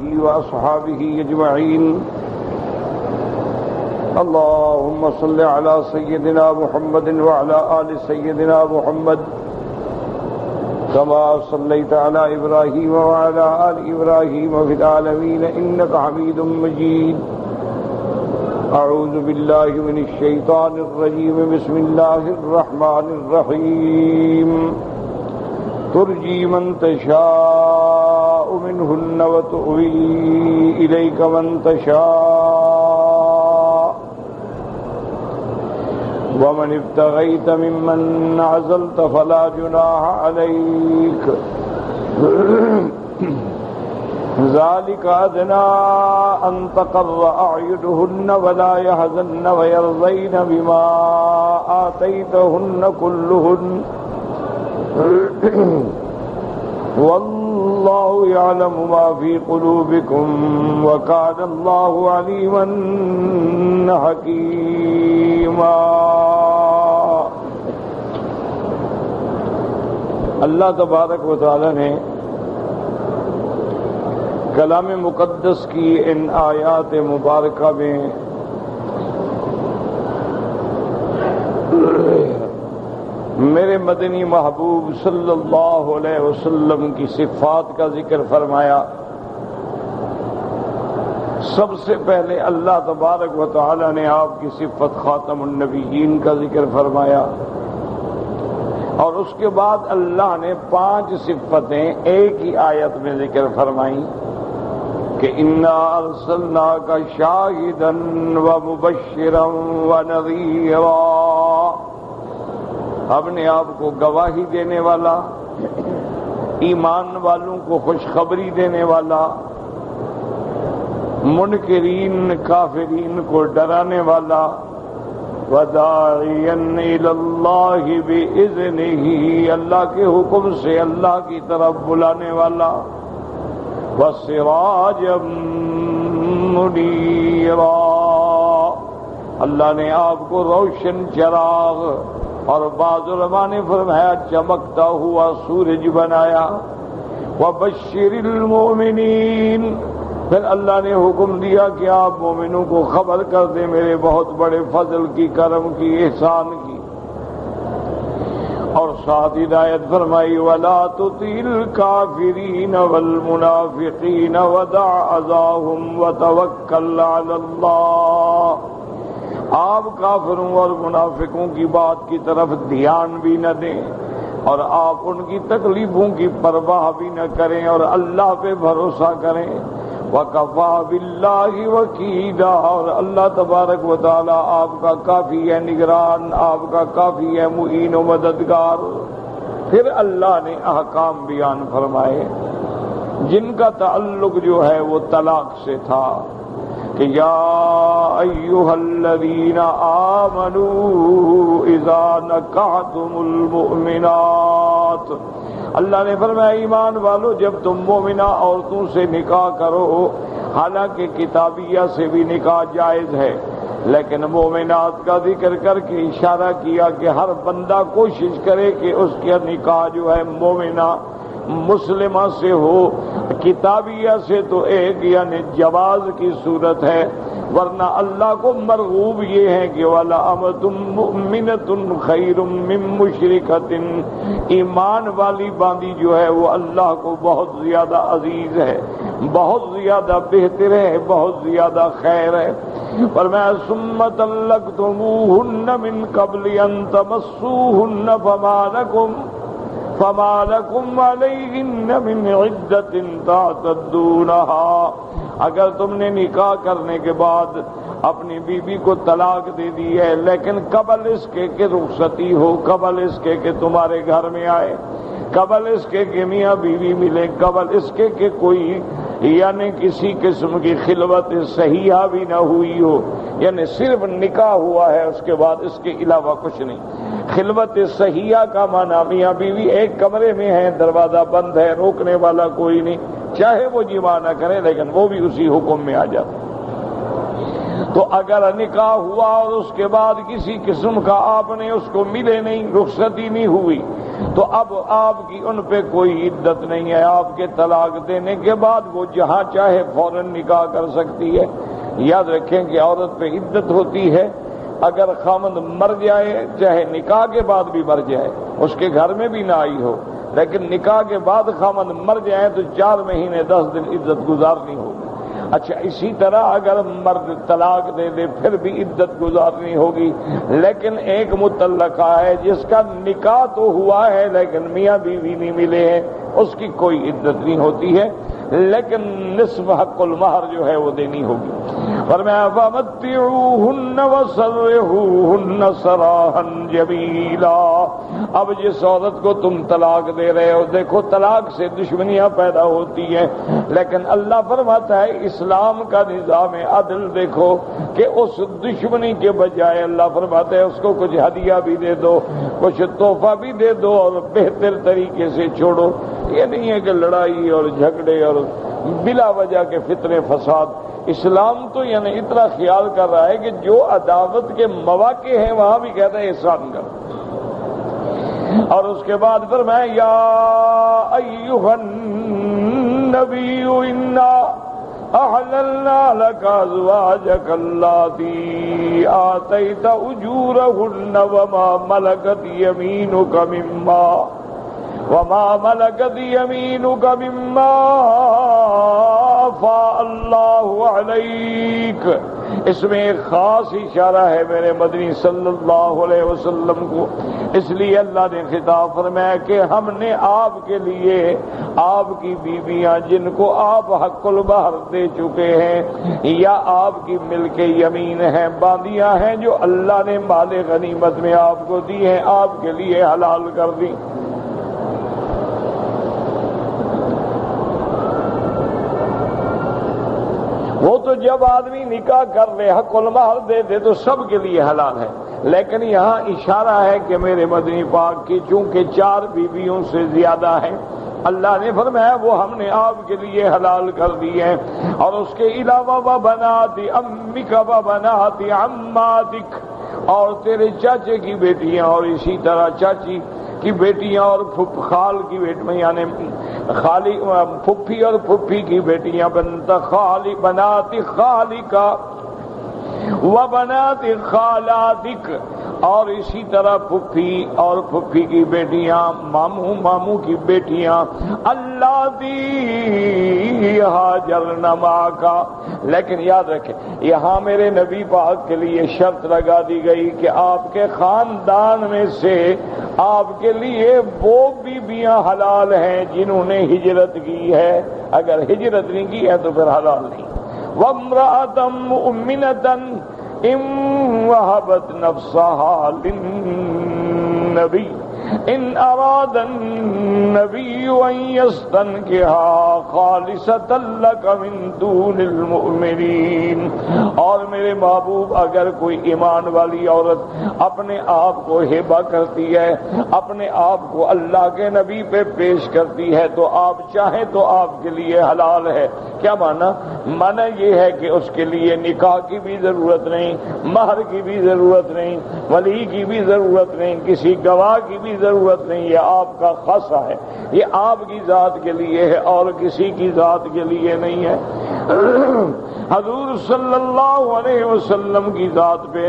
وأصحابه أجمعين. اللهم صل على سيدنا محمد وعلى آل سيدنا محمد كما صليت على إبراهيم وعلى آل إبراهيم في العالمين إنك حميد مجيد. أعوذ بالله من الشيطان الرجيم. بسم الله الرحمن الرحيم. ترجي من تشاء منهن وتؤوي إليك من تشاء ومن ابتغيت ممن عزلت فلا جناح عليك ذلك أدنى أن تقر أعينهن ولا يحزن ويرضين بما آتيتهن كلهن والله يعلم ما في قلوبكم وكان الله عليما حكيما. اللہ تبارک و تعالی نے کلام مقدس کی ان آیات مبارکہ میں میرے مدنی محبوب صلی اللہ علیہ وسلم کی صفات کا ذکر فرمایا. سب سے پہلے اللہ تبارک و تعالی نے آپ کی صفت خاتم النبیین کا ذکر فرمایا اور اس کے بعد اللہ نے 5 صفتیں ایک ہی آیت میں ذکر فرمائیں کہ انا ارسلناک شاہدا ومبشرا ونذیرا. ہم نے آپ کو گواہی دینے والا، ایمان والوں کو خوشخبری دینے والا، منکرین کافرین کو ڈرانے والا، وداعیا الی اللہ باذنہ اللہ کے حکم سے اللہ کی طرف بلانے والا، وسراجا منیرا اللہ نے آپ کو روشن چراغ اور بعض علماء نے فرمایا چمکتا ہوا سورج بنایا. وبشر المؤمنین پھر اللہ نے حکم دیا کہ آپ مومنوں کو خبر کر دیں میرے بہت بڑے فضل کی، کرم کی، احسان کی. اور ساتھ ہدایت فرمائی وَلَا تُطِعِ الْكَافِرِينَ وَالْمُنَافِقِينَ وَدَعْ أَذَاهُمْ وَتَوَكَّلْ عَلَى اللَّهِ. آپ کافروں اور منافقوں کی بات کی طرف دھیان بھی نہ دیں اور آپ ان کی تکلیفوں کی پرواہ بھی نہ کریں اور اللہ پہ بھروسہ کریں. وَكَفَى بِاللَّهِ وَكِيلًا اور اللہ تبارک و تعالی آپ کا کافی ہے نگران، آپ کا کافی ہے معین و مددگار. پھر اللہ نے احکام بیان فرمائے جن کا تعلق جو ہے وہ طلاق سے تھا کہ یا ایھا الذین آمنوا اذا نکحتم المؤمنات. اللہ نے فرمایا ایمان والو جب تم مومنہ عورتوں سے نکاح کرو، حالانکہ کتابیہ سے بھی نکاح جائز ہے لیکن مومنات کا ذکر کر کے اشارہ کیا کہ ہر بندہ کوشش کرے کہ اس کا نکاح جو ہے مومنہ مسلمہ سے ہو. کتابیہ سے تو ایک یعنی جواز کی صورت ہے، ورنہ اللہ کو مرغوب یہ ہے کہ وَلَأَمَةٌ مُؤْمِنَةٌ خَيْرٌ مِّن مُّشْرِكَةٍ. ایمان والی باندی جو ہے وہ اللہ کو بہت زیادہ عزیز ہے، بہت زیادہ بہتر ہے، بہت زیادہ خیر ہے. فرمایا ثُمَّ طَلَّقْتُمُوهُنَّ مِن قَبْلِ أَن تَمَسُّوهُنَّ فما لكم عليهن من عدة تعتدونها. اگر تم نے نکاح کرنے کے بعد اپنی بیوی کو طلاق دے دی ہے لیکن قبل اس کے کہ رخصتی ہو، قبل اس کے کہ تمہارے گھر میں آئے، قبل اس کے کہ میاں بیوی ملے، قبل اس کے کہ کوئی یعنی کسی قسم کی خلوت صحیحہ بھی نہ ہوئی ہو، یعنی صرف نکاح ہوا ہے اس کے بعد اس کے علاوہ کچھ نہیں. خلوت صحیحہ کا معنی میاں بیوی ایک کمرے میں ہیں، دروازہ بند ہے، روکنے والا کوئی نہیں، چاہے وہ جماع نہ کرے لیکن وہ بھی اسی حکم میں آ جاتا. تو اگر نکاح ہوا اور اس کے بعد کسی قسم کا آپ نے اس کو ملے نہیں، رخصتی نہیں ہوئی، تو اب آپ کی ان پہ کوئی عدت نہیں ہے. آپ کے طلاق دینے کے بعد وہ جہاں چاہے فوراً نکاح کر سکتی ہے. یاد رکھیں کہ عورت پہ عدت ہوتی ہے اگر خامند مر جائے، چاہے نکاح کے بعد بھی مر جائے، اس کے گھر میں بھی نہ آئی ہو، لیکن نکاح کے بعد خامند مر جائے تو 4 مہینے 10 دن عدت گزارنی ہوگی. اچھا، اسی طرح اگر مرد طلاق دے دے پھر بھی عدت گزارنی ہوگی. لیکن ایک مطلقہ ہے جس کا نکاح تو ہوا ہے لیکن میاں بیوی نہیں ملے ہیں، اس کی کوئی عدت نہیں ہوتی ہے، لیکن نصف حق المہر جو ہے وہ دینی ہوگی. فرمایا فَمَتِّعُوهُنَّ وَسَرِّحُوهُنَّ سَرَاحًا جَمِيلًا. اب جس عورت کو تم طلاق دے رہے ہو، دیکھو طلاق سے دشمنیاں پیدا ہوتی ہیں، لیکن اللہ فرماتا ہے اسلام کا نظام عدل دیکھو کہ اس دشمنی کے بجائے اللہ فرماتا ہے اس کو کچھ ہدیہ بھی دے دو، کچھ تحفہ بھی دے دو اور بہتر طریقے سے چھوڑو. یہ نہیں ہے کہ لڑائی اور جھگڑے اور بلا وجہ کے فتنے فساد. اسلام تو یعنی اتنا خیال کر رہا ہے کہ جو عداوت کے مواقع ہیں وہاں بھی کہتا ہے احسان کرو. اور اس کے بعد فرمایا یا ایھا النبی انا احللنا لك ازواجك اللاتي آتيت اجورهن وما ملكت يمينك مما أفاء الله عليك. اس میں ایک خاص اشارہ ہے میرے مدنی صلی اللہ علیہ وسلم کو. اس لیے اللہ نے خطاب فرمایا کہ ہم نے آپ کے لیے آپ کی بیویاں جن کو آپ حق المہر دے چکے ہیں یا آپ کی ملک یمین ہیں، باندیاں ہیں جو اللہ نے مال غنیمت میں آپ کو دی ہیں، آپ کے لیے حلال کر دی. وہ تو جب آدمی نکاح کر لے حق المہر دے دے تو سب کے لیے حلال ہے، لیکن یہاں اشارہ ہے کہ میرے مدنی پاک کی چونکہ 4 بیویوں سے زیادہ ہیں، اللہ نے فرمایا وہ ہم نے آپ کے لیے حلال کر دی ہیں. اور اس کے علاوہ وبنات عمک وبنات عماتک، اور تیرے چاچے کی بیٹیاں اور اسی طرح چاچی کی بیٹیاں اور خال کی بیٹیاں، یعنی خالی پھپھی اور پھپھی کی بیٹیاں، بنات خالک و بنات خالاتک، اور اسی طرح پھپھی اور پھپھی کی بیٹیاں، ماموں کی بیٹیاں، اللاتী ہاجرن معک. لیکن یاد رکھیں یہاں میرے نبی پاک کے لیے شرط لگا دی گئی کہ آپ کے خاندان میں سے آپ کے لیے وہ بیویاں حلال ہیں جنہوں نے ہجرت کی ہے، اگر ہجرت نہیں کی ہے تو پھر حلال نہیں. وَامْرَأَةً مُؤْمِنَةً إِن وَهَبَتْ نَفْسَهَا لِلنَّبِيِّ إِنْ أَرَادَ النَّبِيُّ أَن يَسْتَنكِحَهَا خَالِصَةً لَكَ مِن دُونِ الْمُؤْمِنِينَ. اور میرے محبوب اگر کوئی ایمان والی عورت اپنے آپ کو ہبہ کرتی ہے، اپنے آپ کو اللہ کے نبی پہ پیش کرتی ہے تو آپ چاہیں تو آپ کے لیے حلال ہے. کیا مانا؟ مانا یہ ہے کہ اس کے لیے نکاح کی بھی ضرورت نہیں، مہر کی بھی ضرورت نہیں، ولی کی بھی ضرورت نہیں، کسی گواہ کی بھی ضرورت نہیں. یہ آپ کا خاصہ ہے، یہ آپ کی ذات کے لیے ہے اور کسی کی ذات کے لیے نہیں ہے. حضور صلی اللہ علیہ وسلم کی ذات پہ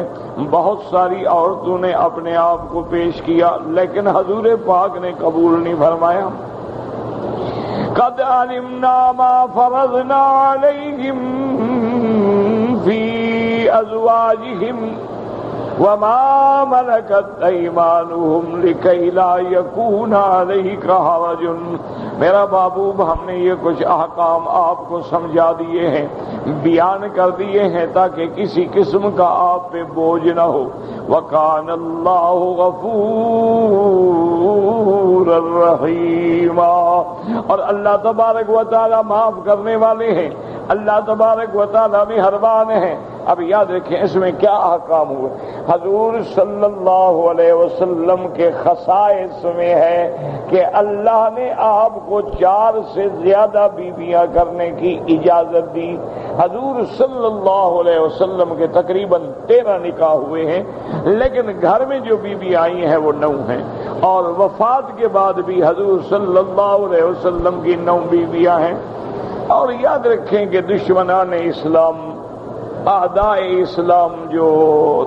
بہت ساری عورتوں نے اپنے آپ کو پیش کیا لیکن حضور پاک نے قبول نہیں فرمایا. قد علمنا ما فرضنا عليهم في أزواجهم وما ملكت أيمانهم لكي لا يكون عليك حرج. میرا محبوب ہم نے یہ کچھ احکام آپ کو سمجھا دیے ہیں، بیان کر دیے ہیں تاکہ کسی قسم کا آپ پہ بوجھ نہ ہو. وَكَانَ اللَّهُ غَفُورًا رَحِيمًا. اور اللہ تبارک و تعالی معاف کرنے والے ہیں، اللہ تبارک و تعالی مہربان ہیں. اب یاد رکھیں اس میں کیا احکام ہوئے. حضور صلی اللہ علیہ وسلم کے خصائص میں ہے کہ اللہ نے آپ کو 4 سے زیادہ بیویاں کرنے کی اجازت دی. حضور صلی اللہ علیہ وسلم کے تقریباً 13 نکاح ہوئے ہیں، لیکن گھر میں جو بیوی آئی ہیں وہ 9 ہیں، اور وفات کے بعد بھی حضور صلی اللہ علیہ وسلم کی 9 بیویاں ہیں. اور یاد رکھیں کہ دشمنان اسلام، اعداء اسلام جو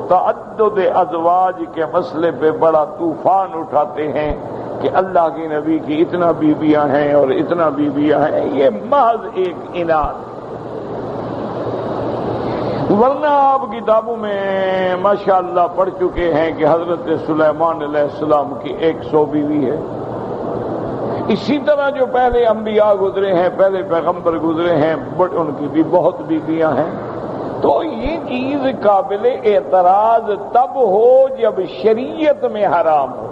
تعدد ازواج کے مسئلے پہ بڑا طوفان اٹھاتے ہیں کہ اللہ کے نبی کی اتنا بیویاں ہیں اور اتنا بیویاں ہیں، یہ محض ایک اناد. ورنہ آپ کتابوں میں ماشاءاللہ پڑھ چکے ہیں کہ حضرت سلیمان علیہ السلام کی 100 بیوی ہے. اسی طرح جو پہلے انبیاء گزرے ہیں، پہلے پیغمبر گزرے ہیں، بٹ ان کی بھی بہت بیویاں ہیں. تو یہ چیز قابل اعتراض تب ہو جب شریعت میں حرام ہو.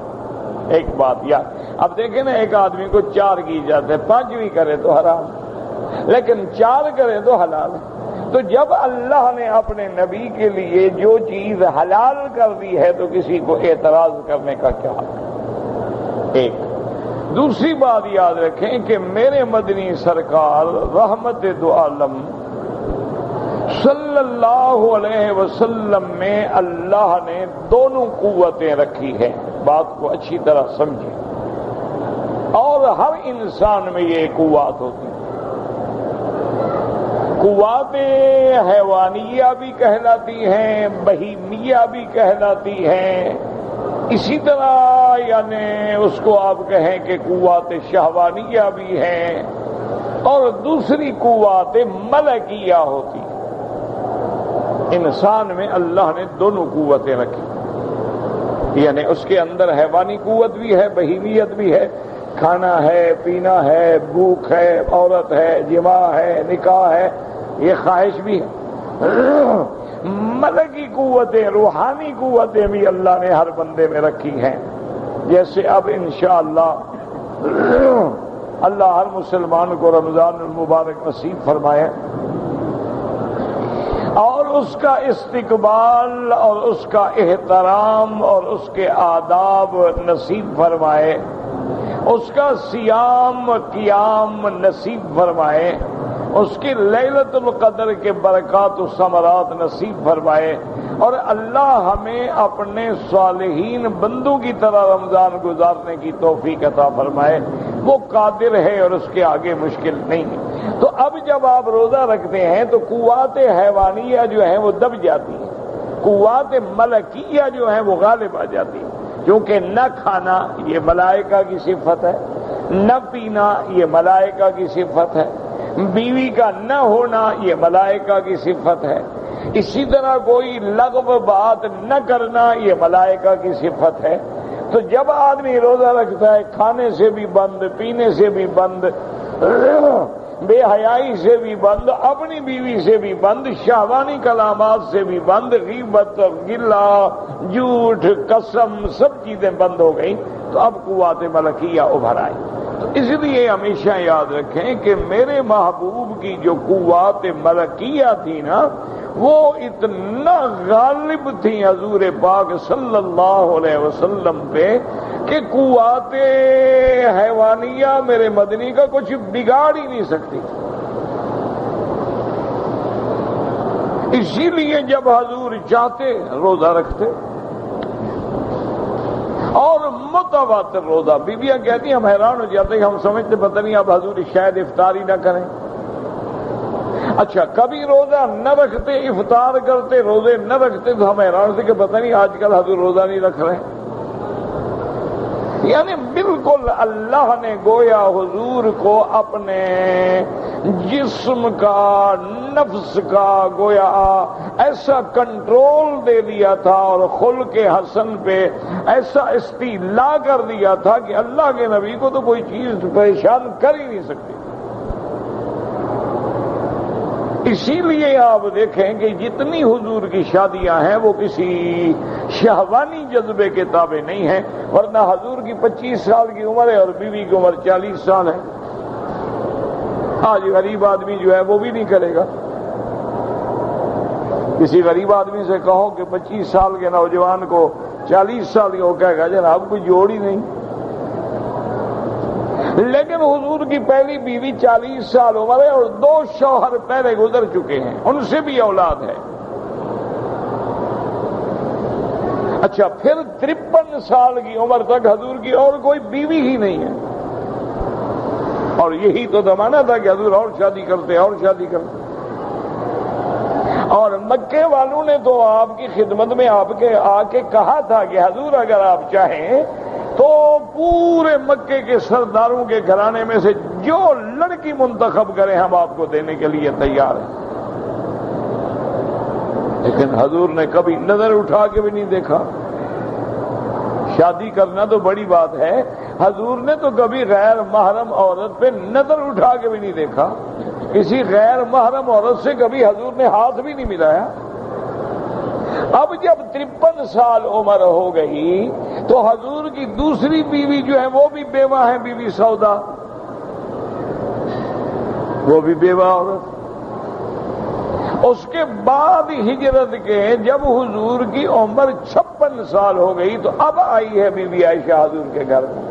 ایک بات یاد، اب دیکھیں نا، ایک آدمی کو 4 کی اجازت ہے، 5 بھی کرے تو حرام، لیکن 4 کرے تو حلال. تو جب اللہ نے اپنے نبی کے لیے جو چیز حلال کر دی ہے تو کسی کو اعتراض کرنے کا کیا حق؟ ایک دوسری بات یاد رکھیں کہ میرے مدنی سرکار رحمت دو عالم صلی اللہ علیہ وسلم میں اللہ نے دونوں قوتیں رکھی ہیں. بات کو اچھی طرح سمجھیں، اور ہر انسان میں یہ قوات ہوتی ہیں. قوات حیوانیہ بھی کہلاتی ہیں، بہیمیہ بھی کہلاتی ہیں. اسی طرح یعنی اس کو آپ کہیں کہ قوات شہوانیہ بھی ہیں، اور دوسری قوات ملکیہ ہوتی. انسان میں اللہ نے دونوں قوتیں رکھی، یعنی اس کے اندر حیوانی قوت بھی ہے، بہیمیت بھی ہے، کھانا ہے، پینا ہے، بھوک ہے، عورت ہے، جماع ہے، نکاح ہے، یہ خواہش بھی ہے. ملکی قوتیں، روحانی قوتیں بھی اللہ نے ہر بندے میں رکھی ہیں. جیسے اب انشاءاللہ اللہ ہر مسلمان کو رمضان المبارک نصیب فرمائے، اور اس کا استقبال اور اس کا احترام اور اس کے آداب نصیب فرمائے، اس کا صیام قیام نصیب فرمائے، اس کی لیلۃ القدر کے برکات و ثمرات نصیب فرمائے، اور اللہ ہمیں اپنے صالحین بندوں کی طرح رمضان گزارنے کی توفیق عطا فرمائے. وہ قادر ہے اور اس کے آگے مشکل نہیں ہے. تو اب جب آپ روزہ رکھتے ہیں تو قوات حیوانیہ جو ہیں وہ دب جاتی ہیں، قوات ملکیہ جو ہیں وہ غالب آ جاتی ہیں. کیونکہ نہ کھانا یہ ملائکہ کی صفت ہے، نہ پینا یہ ملائکہ کی صفت ہے، بیوی کا نہ ہونا یہ ملائکہ کی صفت ہے، اسی طرح کوئی لغو بات نہ کرنا یہ ملائکہ کی صفت ہے. تو جب آدمی روزہ رکھتا ہے، کھانے سے بھی بند، پینے سے بھی بند، بے حیائی سے بھی بند، اپنی بیوی سے بھی بند، شہوانی کلامات سے بھی بند، غیبت، غلہ، جھوٹ، قسم، سب چیزیں بند ہو گئی، تو اب قوات ملکیہ ابھر آئی. تو اس لیے ہمیشہ یاد رکھیں کہ میرے محبوب کی جو قوات ملکیہ تھی نا، وہ اتنا غالب تھی حضور پاک صلی اللہ علیہ وسلم پہ کہ قوات حیوانیہ میرے مدنی کا کچھ بگاڑ ہی نہیں سکتی. اسی لیے جب حضور چاہتے روزہ رکھتے، اور متواتر روزہ. بیویاں کہتی ہیں ہم حیران ہو جاتے ہیں، ہم سمجھتے پتہ نہیں اب حضور شاید افطاری نہ کریں. اچھا، کبھی روزہ نہ رکھتے، افطار کرتے، روزے نہ رکھتے، تو ہم حیران ہوتے کہ پتہ نہیں آج کل حضور روزہ نہیں رکھ رہے. یعنی بالکل اللہ نے گویا حضور کو اپنے جسم کا، نفس کا گویا ایسا کنٹرول دے دیا تھا، اور خلق حسن پہ ایسا استیلا کر دیا تھا کہ اللہ کے نبی کو تو کوئی چیز پریشان کر ہی نہیں سکتی. اسی لیے آپ دیکھیں کہ جتنی حضور کی شادیاں ہیں وہ کسی شہوانی جذبے کے تابع نہیں ہیں، ورنہ حضور کی 25 سال کی عمر ہے اور بیوی کی عمر 40 سال ہے. آج غریب آدمی جو ہے وہ بھی نہیں کرے گا. کسی غریب آدمی سے کہو کہ 25 سال کے نوجوان کو 40 سال کی ہو، کہے گا جناب کوئی جوڑ ہی نہیں۔ لیکن حضور کی پہلی بیوی 40 سال عمر ہے اور 2 شوہر پہلے گزر چکے ہیں، ان سے بھی اولاد ہے۔ اچھا، پھر 53 سال کی عمر تک حضور کی اور کوئی بیوی ہی نہیں ہے، اور یہی تو زمانہ تھا کہ حضور اور شادی کرتے اور شادی کرتے۔ اور مکے والوں نے تو آپ کی خدمت میں آپ کے آ کے کہا تھا کہ حضور اگر آپ چاہیں تو پورے مکے کے سرداروں کے گھرانے میں سے جو لڑکی منتخب کریں ہم آپ کو دینے کے لیے تیار ہیں۔ لیکن حضور نے کبھی نظر اٹھا کے بھی نہیں دیکھا۔ شادی کرنا تو بڑی بات ہے، حضور نے تو کبھی غیر محرم عورت پہ نظر اٹھا کے بھی نہیں دیکھا، کسی غیر محرم عورت سے کبھی حضور نے ہاتھ بھی نہیں ملایا۔ اب جب 53 سال عمر ہو گئی تو حضور کی دوسری بیوی جو ہے وہ بھی بیوہ ہے، بی بی سودا، وہ بھی بیوہ عورت۔ اس کے بعد ہجرت کے جب حضور کی عمر 56 سال ہو گئی تو اب آئی ہے بی بی عائشہ حضور کے گھر میں۔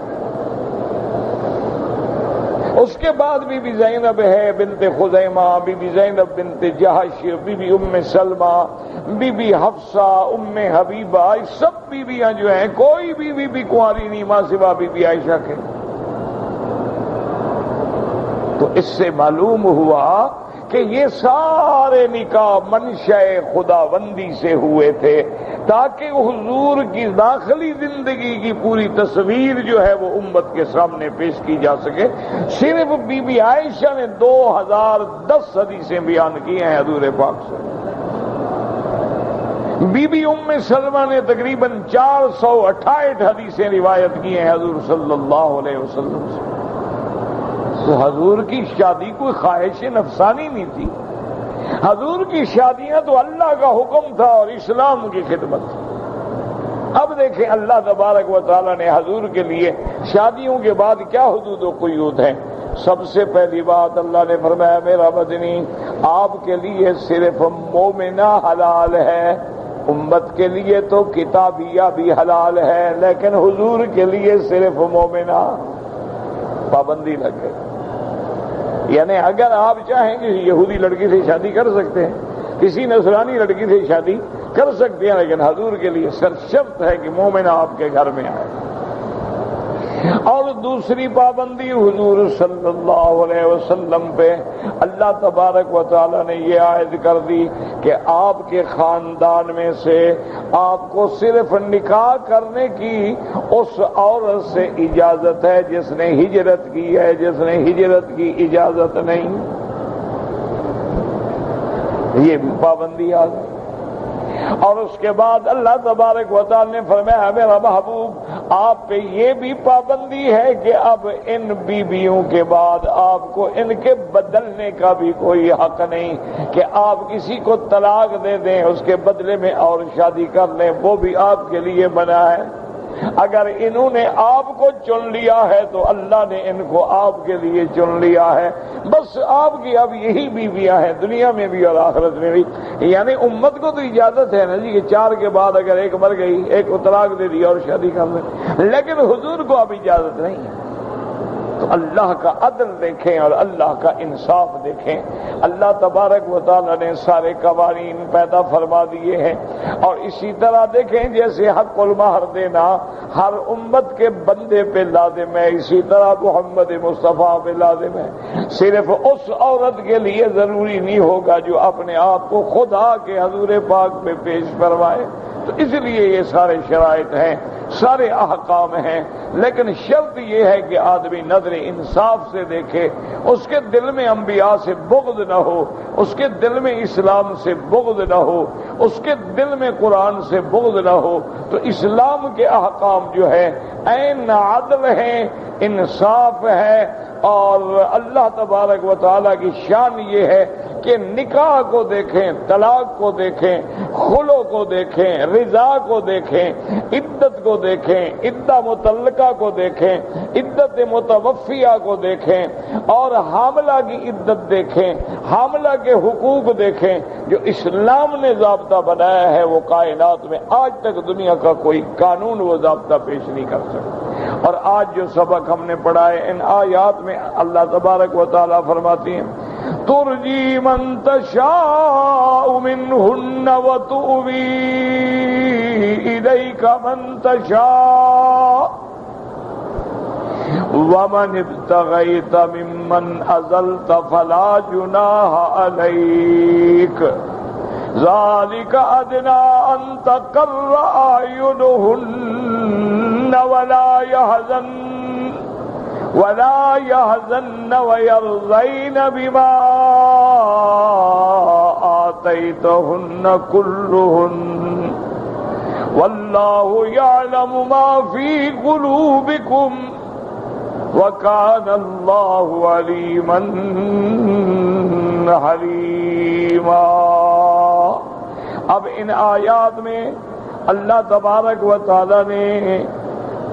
اس کے بعد بی بی زینب ہے بنت خزیمہ، بی بی زینب بنت جہش، بی بی ام سلمہ، بی بی حفصہ، ام حبیبہ، سب بیویاں جو ہیں کوئی بیوی بھی کنواری نہیں ماں سوا بی بی عائشہ کے۔ تو اس سے معلوم ہوا کہ یہ سارے نکاح منشأ خداوندی سے ہوئے تھے تاکہ حضور کی داخلی زندگی کی پوری تصویر جو ہے وہ امت کے سامنے پیش کی جا سکے۔ صرف بی بی عائشہ نے 2010 حدیثیں بیان کی ہیں حضور پاک سے، بی بی ام سلمہ نے تقریباً 468 حدیثیں روایت کی ہیں حضور صلی اللہ علیہ وسلم سے۔ تو حضور کی شادی کوئی خواہش نفسانی نہیں تھی، حضور کی شادیاں تو اللہ کا حکم تھا اور اسلام کی خدمت تھی۔ اب دیکھیں اللہ تبارک و تعالی نے حضور کے لیے شادیوں کے بعد کیا حدود و قیود ہیں۔ سب سے پہلی بات اللہ نے فرمایا میرا مدنی آپ کے لیے صرف مومنہ حلال ہے، امت کے لیے تو کتابیہ بھی حلال ہے لیکن حضور کے لیے صرف مومنہ۔ پابندی لگ گئی، یعنی اگر آپ چاہیں کہ یہودی لڑکی سے شادی کر سکتے ہیں، کسی نصرانی لڑکی سے شادی کر سکتے ہیں، لیکن حضور کے لیے شرط ہے کہ مومنہ آپ کے گھر میں آئے۔ اور دوسری پابندی حضور صلی اللہ علیہ وسلم پہ اللہ تبارک و تعالی نے یہ عائد کر دی کہ آپ کے خاندان میں سے آپ کو صرف نکاح کرنے کی اس عورت سے اجازت ہے جس نے ہجرت کی ہے، جس نے ہجرت کی اجازت نہیں۔ یہ بھی پابندی آ گئی۔ اور اس کے بعد اللہ تبارک و تعالی نے فرمایا میرا محبوب آپ پہ یہ بھی پابندی ہے کہ اب ان بیویوں کے بعد آپ کو ان کے بدلنے کا بھی کوئی حق نہیں کہ آپ کسی کو طلاق دے دیں اس کے بدلے میں اور شادی کر لیں، وہ بھی آپ کے لیے منع ہے۔ اگر انہوں نے آپ کو چن لیا ہے تو اللہ نے ان کو آپ کے لیے چن لیا ہے، بس آپ کی اب یہی بیویاں ہیں دنیا میں بھی اور آخرت میں بھی۔ یعنی امت کو تو اجازت ہے نا جی کہ 4 کے بعد اگر ایک مر گئی ایک کو طلاق دے دی اور شادی کر لیں، لیکن حضور کو اب اجازت نہیں ہے۔ تو اللہ کا عدل دیکھیں اور اللہ کا انصاف دیکھیں۔ اللہ تبارک و تعالی نے سارے قوانین پیدا فرما دیے ہیں، اور اسی طرح دیکھیں جیسے حق المہر دینا ہر امت کے بندے پہ لازم ہے، اسی طرح محمد مصطفیٰ پہ لازم ہے۔ صرف اس عورت کے لیے ضروری نہیں ہوگا جو اپنے آپ کو خدا کے حضور پاک پہ پیش فرمائے۔ تو اس لیے یہ سارے شرائط ہیں، سارے احکام ہیں، لیکن شرط یہ ہے کہ آدمی نظر انصاف سے دیکھے، اس کے دل میں انبیاء سے بغض نہ ہو، اس کے دل میں اسلام سے بغض نہ ہو، اس کے دل میں قرآن سے بغض نہ ہو۔ تو اسلام کے احکام جو ہے عین عدل ہیں، انصاف ہے، اور اللہ تبارک و تعالیٰ کی شان یہ ہے کہ نکاح کو دیکھیں، طلاق کو دیکھیں، خلو کو دیکھیں، رضا کو دیکھیں، عدت کو دیکھیں، عدہ مطلقہ کو دیکھیں، عدت متوفیہ کو دیکھیں، اور حاملہ کی عدت دیکھیں، حاملہ کے حقوق دیکھیں. جو اسلام نے ضابطہ بنایا ہے وہ کائنات میں آج تک دنیا کا کوئی قانون وہ ضابطہ پیش نہیں کر سکتا. اور آج جو سبق ہم نے پڑھا ہے ان آیات میں اللہ تبارک و تعالیٰ فرماتی ہیں ترجی من تشاء منہن وتؤوی الیک من تشاء ومن ابتغیت ممن عزلت فلا جناح علیک ذالک ادنی ان تقر اعینہن ولا يحزن ويرضين بما آتيتهن كلهن والله يعلم ما في قلوبكم وكان الله عليما حليما. اب ان آیات میں اللہ تبارک و تعالی نے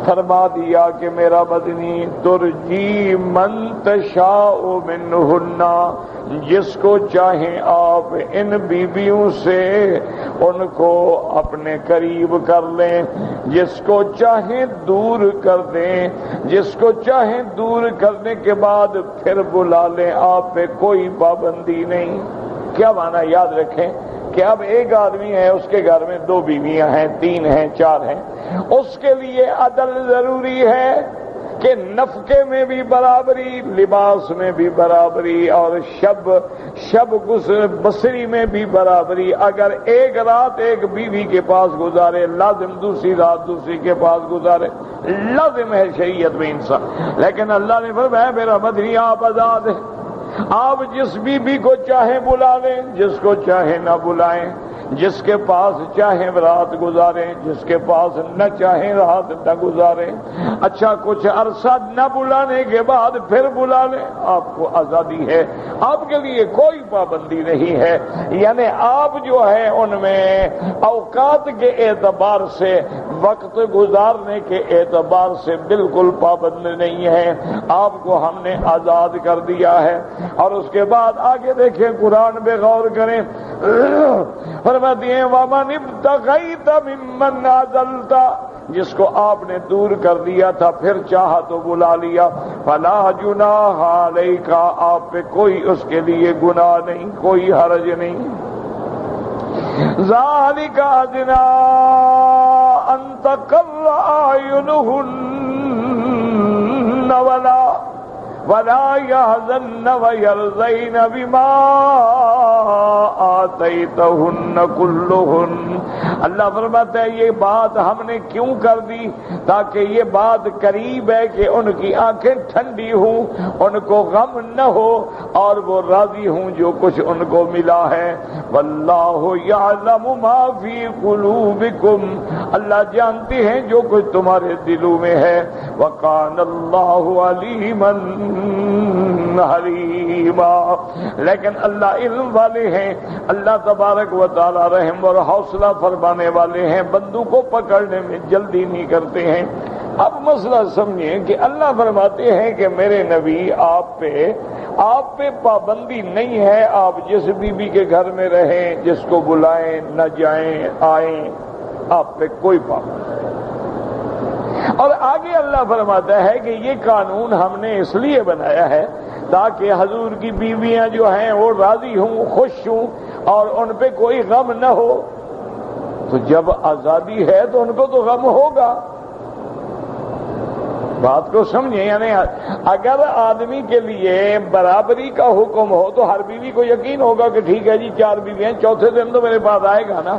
فرما دیا کہ میرا مدنی ترجی من تشاء منہن، جس کو چاہیں آپ ان بیویوں سے ان کو اپنے قریب کر لیں، جس کو چاہیں دور کر دیں، جس کو چاہیں دور کرنے کے بعد پھر بلا لیں، آپ پہ کوئی پابندی نہیں. کیا معنی یاد رکھیں کہ اب ایک آدمی ہے، اس کے گھر میں 2 بیویاں ہیں، 3 ہیں، 4 ہیں، اس کے لیے عدل ضروری ہے کہ نفقے میں بھی برابری، لباس میں بھی برابری، اور شب بسری میں بھی برابری. اگر ایک رات ایک بیوی کے پاس گزارے لازم دوسری رات دوسری کے پاس گزارے، لازم ہے شریعت میں انسان. لیکن اللہ نے فرمایا میرا مدنی آپ آزاد ہے، آپ جس بیوی کو چاہیں بلا لیں، جس کو چاہیں نہ بلائیں، جس کے پاس چاہیں رات گزاریں، جس کے پاس نہ چاہیں رات نہ گزاریں. اچھا کچھ عرصہ نہ بلانے کے بعد پھر بلا لیں، آپ کو آزادی ہے، آپ کے لیے کوئی پابندی نہیں ہے. یعنی آپ جو ہے ان میں اوقات کے اعتبار سے، وقت گزارنے کے اعتبار سے بالکل پابند نہیں ہے. آپ کو ہم نے آزاد کر دیا ہے. اور اس کے بعد آگے دیکھیں، قرآن پہ غور کریں، فرماتی ہیں وَمَنِ ابْتَغَيْتَ مِمَّنْ عَزَلْتَ، جس کو آپ نے دور کر دیا تھا پھر چاہا تو بلا لیا، فَلَا جُنَاحَ عَلَيْكَ، آپ پہ کوئی اس کے لیے گناہ نہیں، کوئی حرج نہیں. ذَلِكَ أَدْنَىٰ أَن تَقَرَّ أَعْيُنُهُنَّ ولا يحزن ويرضين بما آتيتهن كلهن. اللہ فرماتا ہے یہ بات ہم نے کیوں کر دی؟ تاکہ یہ بات قریب ہے کہ ان کی آنکھیں ٹھنڈی ہوں، ان کو غم نہ ہو، اور وہ راضی ہوں جو کچھ ان کو ملا ہے. واللہ یعلم ما فی قلوبکم، اللہ جانتے ہیں جو کچھ تمہارے دلوں میں ہے. وکان اللہ علیما حلیما، لیکن اللہ علم والے ہیں، اللہ تبارک و تعالی رحم اور حوصلہ فرمانے والے ہیں، بندوں کو پکڑنے میں جلدی نہیں کرتے ہیں. اب مسئلہ سمجھیں کہ اللہ فرماتے ہیں کہ میرے نبی آپ پہ پابندی نہیں ہے، آپ جس بیوی کے گھر میں رہیں، جس کو بلائیں، نہ جائیں آئیں، آپ پہ کوئی پابندی. اور آگے اللہ فرماتا ہے کہ یہ قانون ہم نے اس لیے بنایا ہے تاکہ حضور کی بیویاں جو ہیں وہ راضی ہوں، خوش ہوں، اور ان پہ کوئی غم نہ ہو. تو جب آزادی ہے تو ان کو تو غم ہوگا. بات کو سمجھیں، یعنی اگر آدمی کے لیے برابری کا حکم ہو تو ہر بیوی کو یقین ہوگا کہ ٹھیک ہے جی 4 بیویاں، چوتھے دن تو میرے پاس آئے گا نا.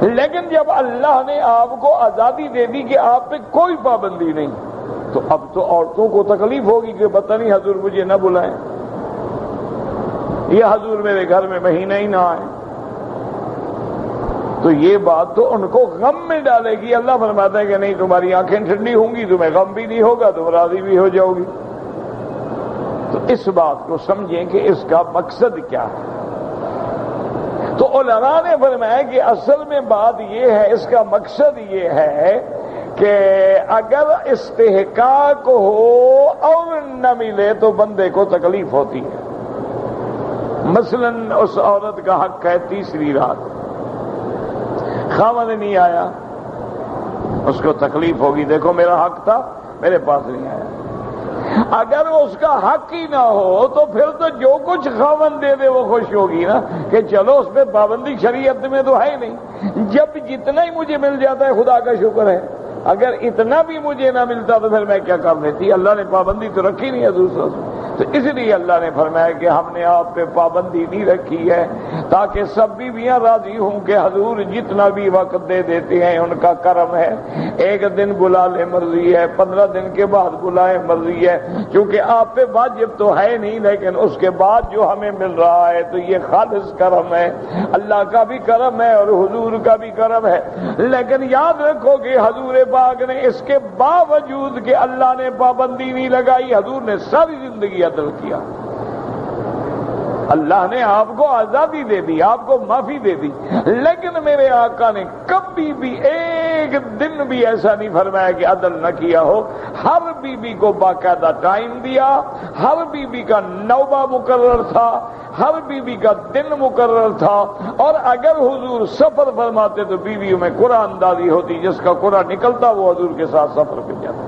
لیکن جب اللہ نے آپ کو آزادی دے دی کہ آپ پہ کوئی پابندی نہیں، تو اب تو عورتوں کو تکلیف ہوگی کہ پتہ نہیں حضور مجھے نہ بلائیں، یہ حضور میرے گھر میں مہینہ ہی نہ آئے. تو یہ بات تو ان کو غم میں ڈالے گی. اللہ فرماتا ہے کہ نہیں، تمہاری آنکھیں ٹھنڈی ہوں گی، تمہیں غم بھی نہیں ہوگا، تم راضی بھی ہو جاؤ گی. تو اس بات کو سمجھیں کہ اس کا مقصد کیا ہے۔ تو علماء نے فرمایا کہ اصل میں بات یہ ہے، اس کا مقصد یہ ہے کہ اگر استحقاق ہو اور نہ ملے تو بندے کو تکلیف ہوتی ہے۔ مثلا اس عورت کا حق ہے تیسری رات، خاوند نہیں آیا، اس کو تکلیف ہوگی، دیکھو میرا حق تھا میرے پاس نہیں آیا۔ اگر اس کا حق ہی نہ ہو تو پھر تو جو کچھ خاوند دے دے وہ خوش ہوگی نا، کہ چلو اس پہ پابندی شریعت میں تو ہے ہی نہیں، جب جتنا ہی مجھے مل جاتا ہے خدا کا شکر ہے، اگر اتنا بھی مجھے نہ ملتا تو پھر میں کیا کر لیتی، اللہ نے پابندی تو رکھی نہیں ہے دوسروں سے۔ تو اس لیے اللہ نے فرمایا کہ ہم نے آپ پہ پابندی نہیں رکھی ہے تاکہ سب بیویاں راضی ہوں کہ حضور جتنا بھی وقت دے دیتے ہیں ان کا کرم ہے، ایک دن بلا لے مرضی ہے، 15 دن کے بعد بلائے مرضی ہے، کیونکہ آپ پہ واجب تو ہے نہیں، لیکن اس کے بعد جو ہمیں مل رہا ہے تو یہ خالص کرم ہے، اللہ کا بھی کرم ہے اور حضور کا بھی کرم ہے۔ لیکن یاد رکھو کہ حضور پاک نے اس کے باوجود کہ اللہ نے پابندی نہیں لگائی، حضور نے ساری زندگی عدل کیا، اللہ نے آپ کو آزادی دے دی، آپ کو معافی دے دی، لیکن میرے آقا نے کبھی بھی ایک دن بھی ایسا نہیں فرمایا کہ عدل نہ کیا ہو۔ ہر بیوی کو باقاعدہ ٹائم دیا، ہر بیوی کا نوبہ مقرر تھا، ہر بیوی کا دن مقرر تھا، اور اگر حضور سفر فرماتے تو بیویوں میں قرآن اندازی ہوتی، جس کا قرآن نکلتا وہ حضور کے ساتھ سفر پہ جاتا،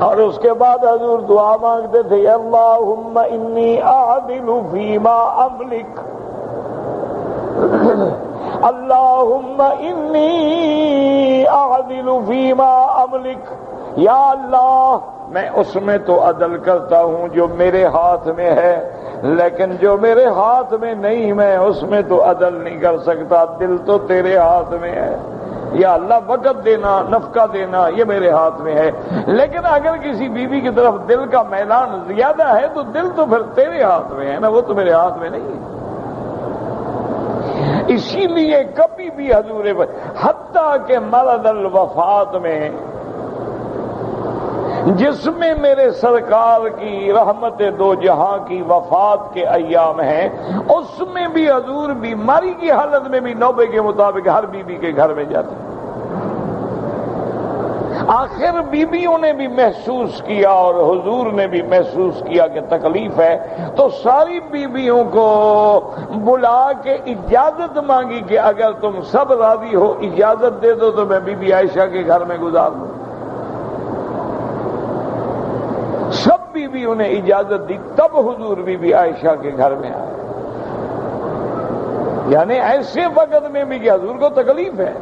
اور اس کے بعد حضور دعا مانگتے تھے اللہم انی اعدل فیما املک، اللہم انی اعدل فیما املک، یا اللہ میں اس میں تو عدل کرتا ہوں جو میرے ہاتھ میں ہے، لیکن جو میرے ہاتھ میں نہیں میں اس میں تو عدل نہیں کر سکتا، دل تو تیرے ہاتھ میں ہے، یا اللہ وقت دینا نفقہ دینا یہ میرے ہاتھ میں ہے، لیکن اگر کسی بیوی کی طرف دل کا میلان زیادہ ہے تو دل تو پھر تیرے ہاتھ میں ہے نا، وہ تو میرے ہاتھ میں نہیں ہے۔ اسی لیے کبھی بھی حضور حتیٰ کہ مرض الوفات میں، جس میں میرے سرکار کی رحمت دو جہاں کی وفات کے ایام ہیں، اس میں بھی حضور بیماری کی حالت میں بھی نوبے کے مطابق ہر بیوی کے گھر میں جاتے ہیں۔ آخر بیویوں نے بھی محسوس کیا اور حضور نے بھی محسوس کیا کہ تکلیف ہے، تو ساری بیویوں کو بلا کے اجازت مانگی کہ اگر تم سب راضی ہو اجازت دے دو تو میں بی بی عائشہ کے گھر میں گزار دوں۔ سب بیویوں نے اجازت دی، تب حضور بی بی عائشہ کے گھر میں آئے، یعنی ایسے وقت میں بھی کہ حضور کو تکلیف ہے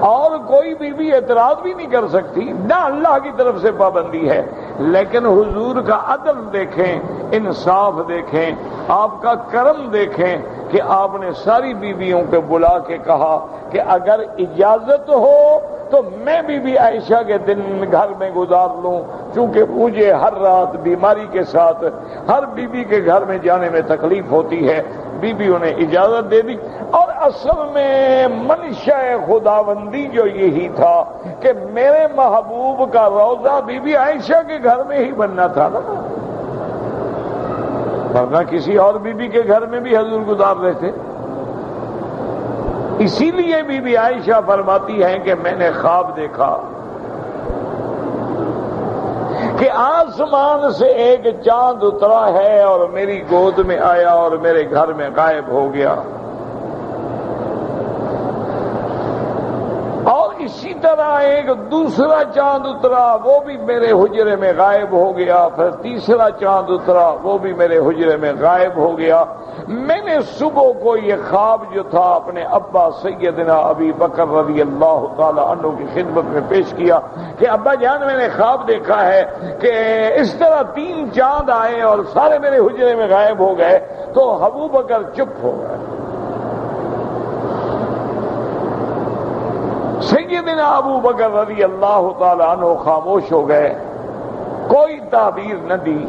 اور کوئی بیوی اعتراض بھی نہیں کر سکتی، نہ اللہ کی طرف سے پابندی ہے، لیکن حضور کا عدل دیکھیں، انصاف دیکھیں، آپ کا کرم دیکھیں کہ آپ نے ساری بیویوں کو بلا کے کہا کہ اگر اجازت ہو تو میں بی بی عائشہ کے دن گھر میں گزار لوں، چونکہ مجھے ہر رات بیماری کے ساتھ ہر بیوی کے گھر میں جانے میں تکلیف ہوتی ہے۔ بیویوں نے اجازت دے دی، اور اصل میں منشا خداوندی جو یہی تھا کہ میرے محبوب کا روضہ بی بی عائشہ کے گھر میں ہی بننا تھا نا، ورنہ کسی اور بیوی کے گھر میں بھی حضور گزار رہے تھے۔ اسی لیے بی بی عائشہ فرماتی ہیں کہ میں نے خواب دیکھا کہ آسمان سے ایک چاند اترا ہے اور میری گود میں آیا اور میرے گھر میں غائب ہو گیا، اور اسی طرح ایک دوسرا چاند اترا وہ بھی میرے حجرے میں غائب ہو گیا، پھر تیسرا چاند اترا وہ بھی میرے حجرے میں غائب ہو گیا۔ میں نے صبح کو یہ خواب جو تھا اپنے ابا سیدنا ابی بکر رضی اللہ تعالی عنہ کی خدمت میں پیش کیا کہ ابا جان میں نے خواب دیکھا ہے کہ اس طرح 3 چاند آئے اور سارے میرے حجرے میں غائب ہو گئے، تو ابو بکر چپ ہو گئے۔ سیدنا ابو بکر رضی اللہ تعالی عنہ خاموش ہو گئے، کوئی تعبیر نہ دی۔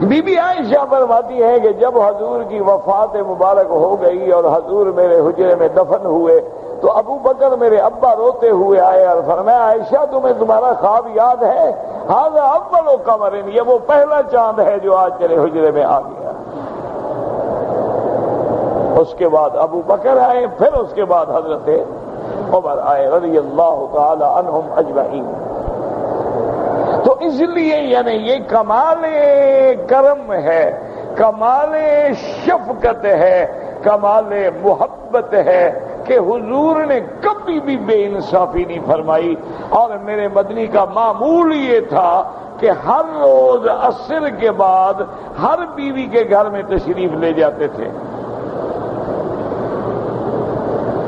بی بی عائشہ فرماتی ہے کہ جب حضور کی وفات مبارک ہو گئی اور حضور میرے حجرے میں دفن ہوئے تو ابو بکر میرے ابا روتے ہوئے آئے اور فرمایا عائشہ تمہیں تمہارا خواب یاد ہے؟ هذا اول قمر، یہ وہ پہلا چاند ہے جو آج تیرے حجرے میں آ گیا۔ اس کے بعد ابو بکر آئے، پھر اس کے بعد حضرت عمر آئے رضی اللہ تعالی عنہم اجمعین۔ تو اس لیے یعنی یہ کمال کرم ہے، کمال شفقت ہے، کمال محبت ہے کہ حضور نے کبھی بھی بے انصافی نہیں فرمائی۔ اور میرے مدنی کا معمول یہ تھا کہ ہر روز عصر کے بعد ہر بیوی کے گھر میں تشریف لے جاتے تھے،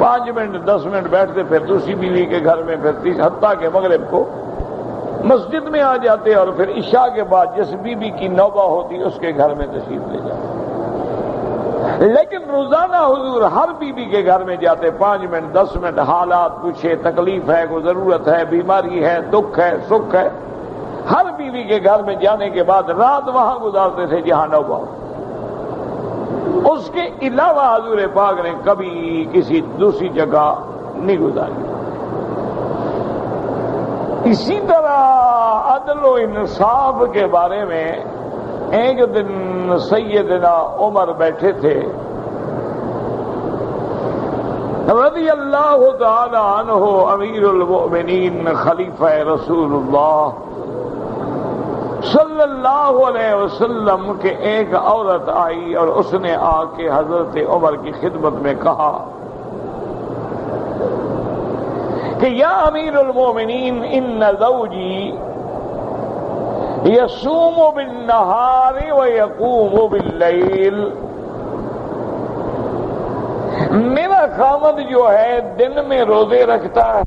5 منٹ 10 منٹ بیٹھتے، پھر دوسری بیوی کے گھر میں، پھر حتیٰ کہ مغرب کو مسجد میں آ جاتے، اور پھر عشاء کے بعد جس بیوی کی نوبہ ہوتی اس کے گھر میں تشریف لے جاتے۔ لیکن روزانہ حضور ہر بیوی کے گھر میں جاتے، 5 منٹ 10 منٹ، حالات پوچھے، تکلیف ہے، کوئی ضرورت ہے، بیماری ہے، دکھ ہے، سکھ ہے، ہر بیوی کے گھر میں جانے کے بعد رات وہاں گزارتے تھے جہاں نوبہ۔ اس کے علاوہ حضور پاک نے کبھی کسی دوسری جگہ نہیں گزاری۔ اسی طرح عدل و انصاف کے بارے میں ایک دن سیدنا عمر بیٹھے تھے رضی اللہ تعالی عنہ، امیر المؤمنین، خلیفہ رسول اللہ صلی اللہ علیہ وسلم کے ایک عورت آئی اور اس نے آ کے حضرت عمر کی خدمت میں کہا کہ یا امیر المومنین، ان زوجی یصوم بالنہار ویقوم باللیل، میرا خامد جو ہے دن میں روزے رکھتا ہے،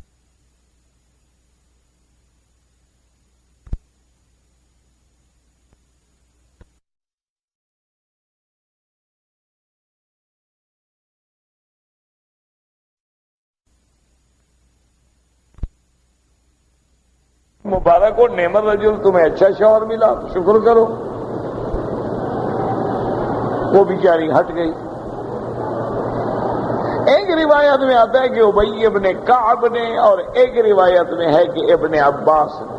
مبارک ہو نعم الرجل، تمہیں اچھا شوہر ملا، شکر کرو۔ وہ بیچاری ہٹ گئی۔ ایک روایت میں آتا ہے کہ ابی ابن کعب نے، اور ایک روایت میں ہے کہ ابن عباس نے،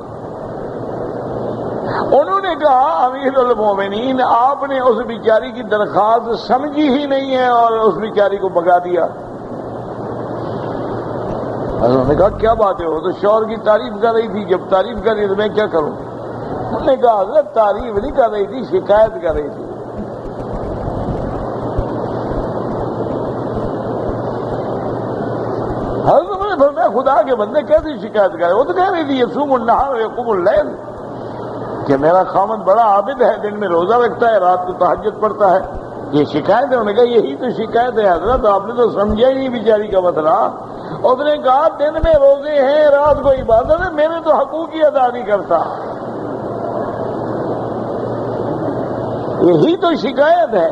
انہوں نے کہا امیر المومنین آپ نے اس بیچاری کی درخواست سمجھی ہی نہیں ہے اور اس بیچاری کو بھگا دیا۔ انہوں نے کہا کیا بات ہے، وہ تو شوہر کی تعریف کر رہی تھی، جب تعریف کر رہی تو میں کیا کروں؟ انہوں نے کہا حضرت تعریف نہیں کر رہی تھی، شکایت کر رہی تھی۔ حضرت نے فرمایا خدا کے بندے کیسی شکایت کرے؟ وہ تو کہہ رہی تھی یصوم النہار ویقوم اللیل، کہ میرا خامد بڑا عابد ہے، دن میں روزہ رکھتا ہے، رات کو تہجد پڑھتا ہے، یہ شکایت ہے؟ انہوں نے کہا یہی تو شکایت ہے حضرت، آپ نے تو سمجھا ہی نہیں بیچاری کا مسئلہ۔ اس نے کہا دن میں روزے ہیں، رات کو عبادت ہے، میرے تو حقوق ہی ادا نہیں کرتا، یہی تو شکایت ہے۔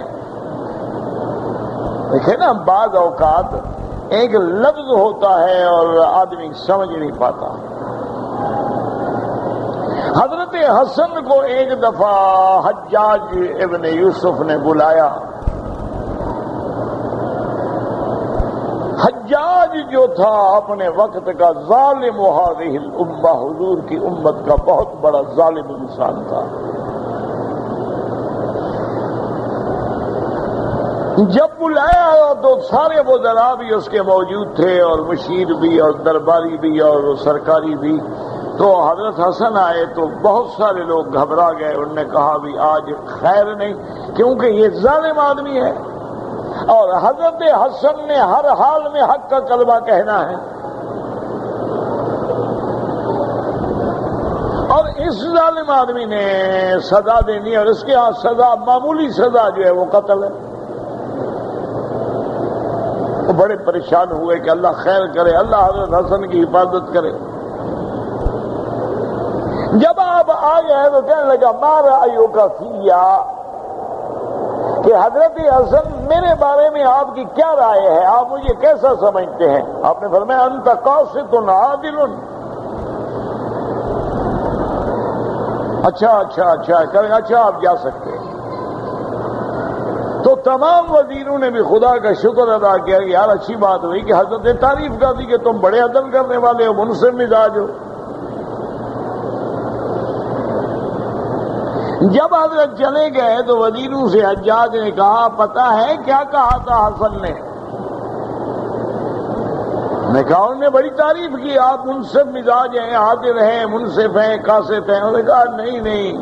دیکھیں نا، بعض اوقات ایک لفظ ہوتا ہے اور آدمی سمجھ نہیں پاتا۔ حضرت حسن کو ایک دفعہ حجاج ابن یوسف نے بلایا۔ حجاج جو تھا اپنے وقت کا ظالم وہذہ الامہ، حضور کی امت کا بہت بڑا ظالم انسان تھا۔ جب بلایا تو سارے وزراء بھی اس کے موجود تھے، اور مشیر بھی، اور درباری بھی، اور سرکاری بھی۔ تو حضرت حسن آئے تو بہت سارے لوگ گھبرا گئے، انہوں نے کہا بھی آج خیر نہیں، کیونکہ یہ ظالم آدمی ہے، اور حضرت حسن نے ہر حال میں حق کا کلمہ کہنا ہے، اور اس ظالم آدمی نے سزا دینی، اور اس کے ہاں سزا، معمولی سزا جو ہے وہ قتل ہے۔ وہ بڑے پریشان ہوئے کہ اللہ خیر کرے، اللہ حضرت حسن کی حفاظت کرے۔ جب آپ آ گئے تو کہنے لگا ما رأیک فیہ، کہ حضرت حسن میرے بارے میں آپ کی کیا رائے ہے، آپ مجھے کیسا سمجھتے ہیں؟ آپ نے فرمایا انت قاسط عادل۔ اچھا کریں، اچھا آپ جا سکتے ہیں۔ تو تمام وزیروں نے بھی خدا کا شکر ادا کیا کہ یار اچھی بات ہوئی کہ حضرت نے تعریف کر دی کہ تم بڑے عدل کرنے والے ہو، منصف مزاج ہو۔ جب حضرت چلے گئے تو وزیروں سے حجاج نے کہا پتہ ہے کیا کہا تھا حسن نے؟ میں کہا انہوں نے بڑی تعریف کی، آپ منصف مزاج ہیں، عادل ہیں، منصف ہیں، قاسط ہیں۔ انہوں نے کہا نہیں،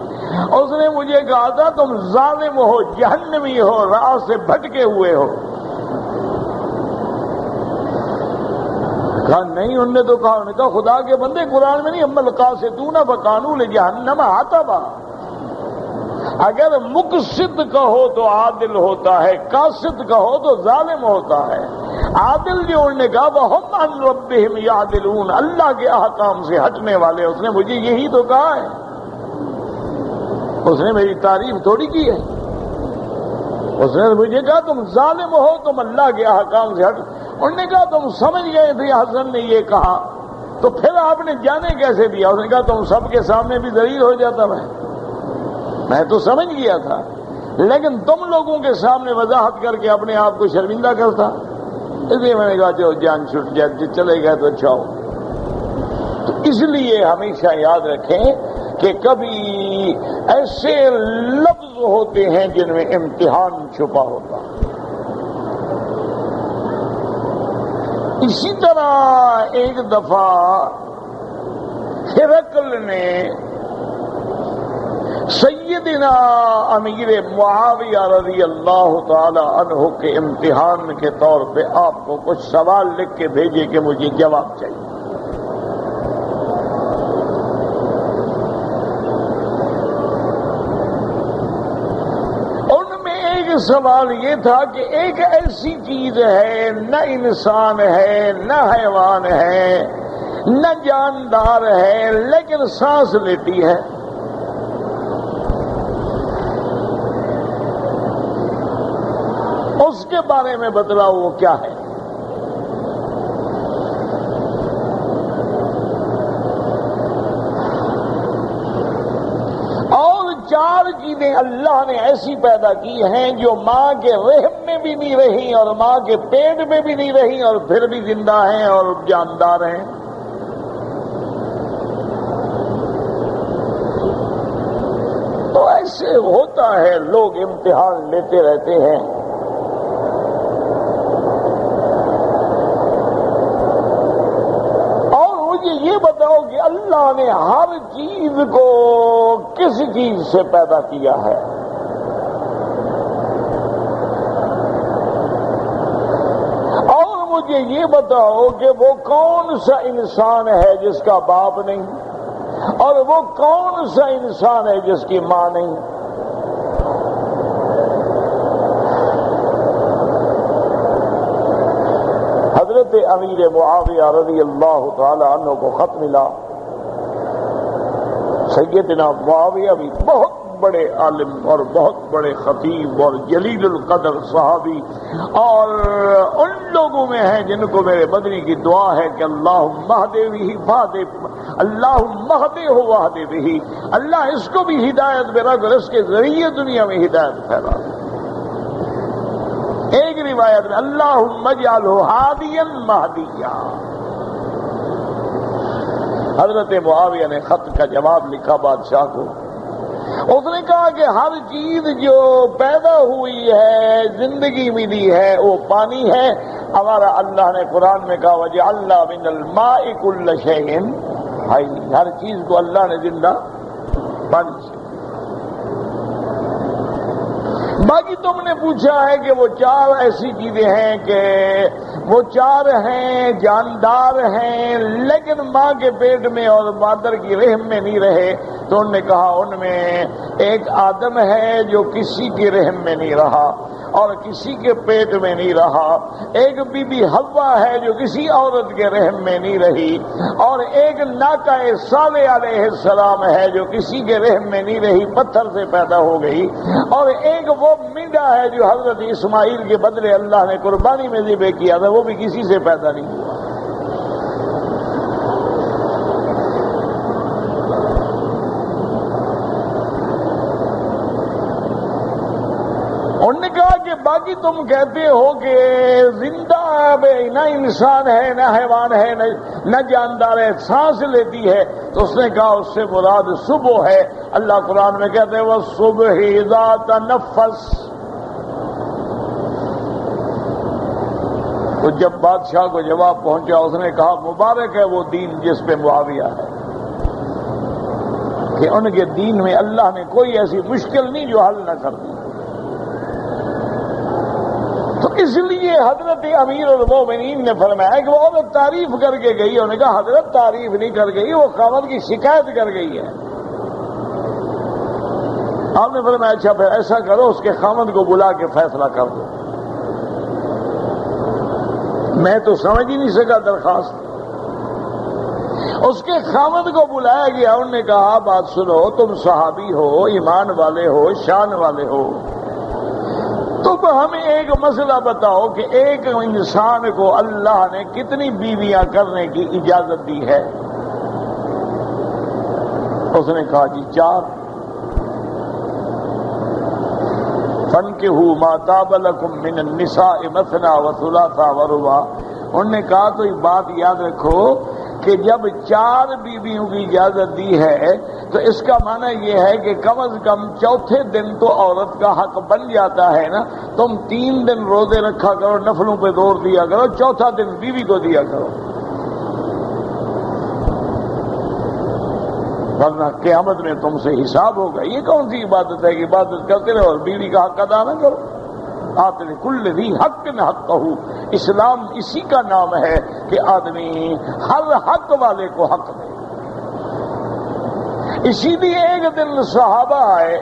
اس نے مجھے کہا تھا تم ظالم ہو، جہنمی ہو، راہ سے بھٹکے ہوئے ہو۔ کہا نہیں، انہوں نے تو کہا، انہوں نے کہا خدا کے بندے قرآن میں نہیں اما القاسطون فکانوا لجہنم حطبا، اگر مقسط کہو تو عادل ہوتا ہے، قاسط کہو تو ظالم ہوتا ہے۔ عادل جو انہوں نے کہا وَهُمْ عَنْ رَبِّهِمْ يَعْدِلُونَ، اللہ کے احکام سے ہٹنے والے، اس نے مجھے یہی تو کہا ہے، اس نے میری تعریف تھوڑی کی ہے، اس نے مجھے کہا تم ظالم ہو، تم اللہ کے احکام سے ہٹ۔ انہوں نے کہا تم سمجھ گئے تھے حسن نے یہ کہا تو پھر آپ نے جانے کیسے دیا؟ اس نے کہا تم سب کے سامنے بھی ذلیل ہو جاتا، میں تو سمجھ گیا تھا، لیکن تم لوگوں کے سامنے وضاحت کر کے اپنے آپ کو شرمندہ کرتا، اس لیے میں نے کہا جو جان چھٹ جائے، چلے گئے تو اچھا ہو۔ تو اس لیے ہمیشہ یاد رکھیں کہ کبھی ایسے لفظ ہوتے ہیں جن میں امتحان چھپا ہوتا۔ اسی طرح ایک دفعہ ہرقل نے سیدنا امیر معاویہ رضی اللہ تعالی عنہ کے امتحان کے طور پہ آپ کو کچھ سوال لکھ کے بھیجے کہ مجھے جواب چاہیے۔ ان میں ایک سوال یہ تھا کہ ایک ایسی چیز ہے نہ انسان ہے نہ حیوان ہے نہ جاندار ہے لیکن سانس لیتی ہے، اس کے بارے میں بتلاؤ وہ کیا ہے؟ اور 4 چیزیں اللہ نے ایسی پیدا کی ہیں جو ماں کے رحم میں بھی نہیں رہی اور ماں کے پیٹ میں بھی نہیں رہی اور پھر بھی زندہ ہیں اور جاندار ہیں۔ تو ایسے ہوتا ہے، لوگ امتحان لیتے رہتے ہیں۔ یہ بتاؤ کہ اللہ نے ہر چیز کو کس چیز سے پیدا کیا ہے؟ اور مجھے یہ بتاؤ کہ وہ کون سا انسان ہے جس کا باپ نہیں، اور وہ کون سا انسان ہے جس کی ماں نہیں؟ حضرت امیر معاویہ رضی اللہ تعالی عنہ کو خط ملا۔ سیدنا معاویہ بھی بہت بڑے عالم اور بہت بڑے خطیب اور جلیل القدر صحابی، اور ان لوگوں میں ہیں جن کو میرے مدنی کی دعا ہے کہ اللہم اہدہ بہ، اللہ اس کو بھی ہدایت میں رکھ، اس کے ذریعے دنیا میں ہدایت پھیلا۔ ایک روایت میں اللہم اجعلہ ہادیا مہدیا۔ حضرت معاویہ نے خط کا جواب لکھا بادشاہ کو، اس نے کہا کہ ہر چیز جو پیدا ہوئی ہے، زندگی ملی ہے، وہ پانی ہے۔ ہمارا اللہ نے قرآن میں کہا وجعلنا من الماء کل شیء حی، ہر چیز کو اللہ نے زندہ پانی سے۔ باقی تم نے پوچھا ہے کہ وہ 4 ایسی چیزیں ہیں کہ وہ 4 ہیں، جاندار ہیں لیکن ماں کے پیٹ میں اور مادر کی رحم میں نہیں رہے، تو انہوں نے کہا ان میں ایک آدم ہے جو کسی کی رحم میں نہیں رہا اور کسی کے پیٹ میں نہیں رہا، ایک بی بی حوا ہے جو کسی عورت کے رحم میں نہیں رہی، اور ایک ناقہ صالح علیہ السلام ہے جو کسی کے رحم میں نہیں رہی، پتھر سے پیدا ہو گئی، اور ایک وہ مینڈا ہے جو حضرت اسماعیل کے بدلے اللہ نے قربانی میں ذبح کیا تھا، وہ بھی کسی سے پیدا نہیں ہوا۔ انہوں نے کہا کہ کہا کہ تم کہتے ہو کہ زندہ نہ انسان ہے نہ حیوان ہے نہ جاندار ہے، سانس لیتی ہے، تو اس نے کہا اس سے مراد صبح ہے۔ اللہ قرآن میں کہتے ہیں وَالصُّبْحِ إِذَا تَنَفَّسَ۔ تو جب بادشاہ کو جواب پہنچا اس نے کہا مبارک ہے وہ دین جس پہ معاویہ ہے، کہ ان کے دین میں اللہ نے کوئی ایسی مشکل نہیں جو حل نہ کر دی۔ تو اس لیے حضرت امیر المومنین نے فرمایا کہ وہ عورت تعریف کر کے گئی، انہوں نے کہا حضرت تعریف نہیں کر گئی، وہ خاوند کی شکایت کر گئی ہے۔ آپ نے فرمایا اچھا پھر ایسا کرو اس کے خاوند کو بلا کے فیصلہ کر دو۔ میں تو سمجھ ہی نہیں سکا درخواست۔ اس کے خاوند کو بلایا گیا، انہوں نے کہا بات سنو، تم صحابی ہو، ایمان والے ہو، شان والے ہو، تم ہمیں ایک مسئلہ بتاؤ کہ ایک انسان کو اللہ نے کتنی بیویاں کرنے کی اجازت دی ہے؟ اس نے کہا جی 4۔ فَانكِحُوا مَا طَابَ لَكُم مِّنَ النِّسَاءِ مَثْنَىٰ وَثُلَاثَ وَرُبَاعَ۔ انہوں نے کہا تو یہ بات یاد رکھو کہ جب 4 بیویوں کی اجازت دی ہے تو اس کا معنی یہ ہے کہ کم از کم چوتھے دن تو عورت کا حق بن جاتا ہے نا۔ تم 3 دن روزے رکھا کرو، نفلوں پہ زور دیا کرو، چوتھا دن بیوی کو دیا کرو، ورنہ قیامت میں تم سے حساب ہوگا۔ یہ کون سی عبادت ہے کہ عبادت کرتے رہو اور بیوی کا حق ادا نہ کرو؟ آتے کل ذی حق حقہ۔ اسلام اسی کا نام ہے کہ آدمی ہر حق والے کو حق دے۔ اسی لیے ایک دن صحابہ آئے،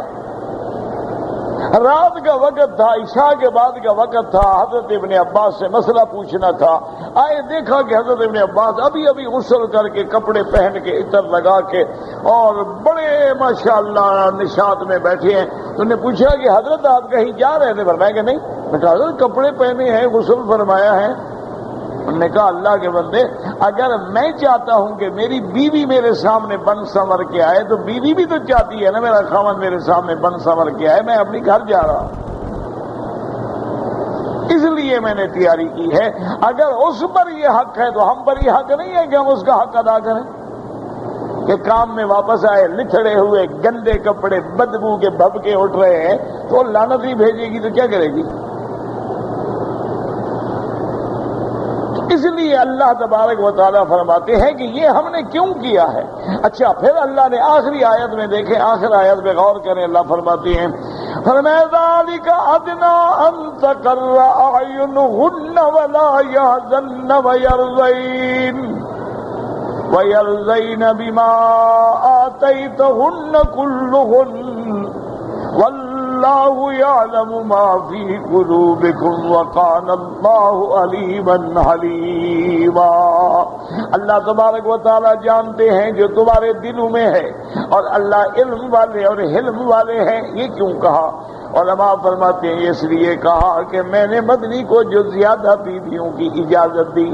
رات کا وقت تھا، عشاء کے بعد کا وقت تھا، حضرت ابن عباس سے مسئلہ پوچھنا تھا۔ آئے دیکھا کہ حضرت ابن عباس ابھی ابھی غسل کر کے کپڑے پہن کے عطر لگا کے اور بڑے ماشاءاللہ نشاط میں بیٹھے ہیں۔ تو انہوں نے پوچھا کہ حضرت آپ کہیں جا رہے تھے؟ فرمایا کہ نہیں۔ میں کہا حضرت کپڑے پہنے ہیں، غسل فرمایا ہے۔ انہوں نے کہا اللہ کے بندے، اگر میں چاہتا ہوں کہ میری بیوی میرے سامنے بن سنور کے آئے تو بیوی بھی تو چاہتی ہے نا میرا خاوند میرے سامنے بن سنور کے آئے، میں اپنی گھر جا رہا ہوں، اس لیے میں نے تیاری کی ہے۔ اگر اس پر یہ حق ہے تو ہم پر یہ حق نہیں ہے کہ ہم اس کا حق ادا کریں؟ کہ کام میں واپس آئے لتھڑے ہوئے گندے کپڑے بدبو کے بھبکے اٹھ رہے ہیں تو لعنت ہی بھیجے گی تو کیا کرے گی؟ اس لیے اللہ تبارک و تعالیٰ فرماتے ہیں کہ یہ ہم نے کیوں کیا ہے۔ اچھا پھر اللہ نے آخری آیت میں دیکھیں، آخر آیت میں غور کریں، اللہ فرماتے ہیں فرمایا ذَلِكَ أَدْنَىٰ أَن تَقَرَّ أَعْيُنُهُنَّ وَلَا يَحْزَنَّ وَيَرْضَيْنَ بِمَا آتَيْتَهُنَّ كُلُّهُنَّ واللہ یعلم ما فی قلوبکم وکان اللہ علیما حلیما۔ اللہ تبارک و تعالی جانتے ہیں جو تمہارے دلوں میں ہے، اور اللہ علم والے اور حلم والے ہیں۔ یہ کیوں کہا؟ علماء فرماتے ہیں اس لیے کہا کہ میں نے مدنی کو جو زیادہ بیویوں کی اجازت دی،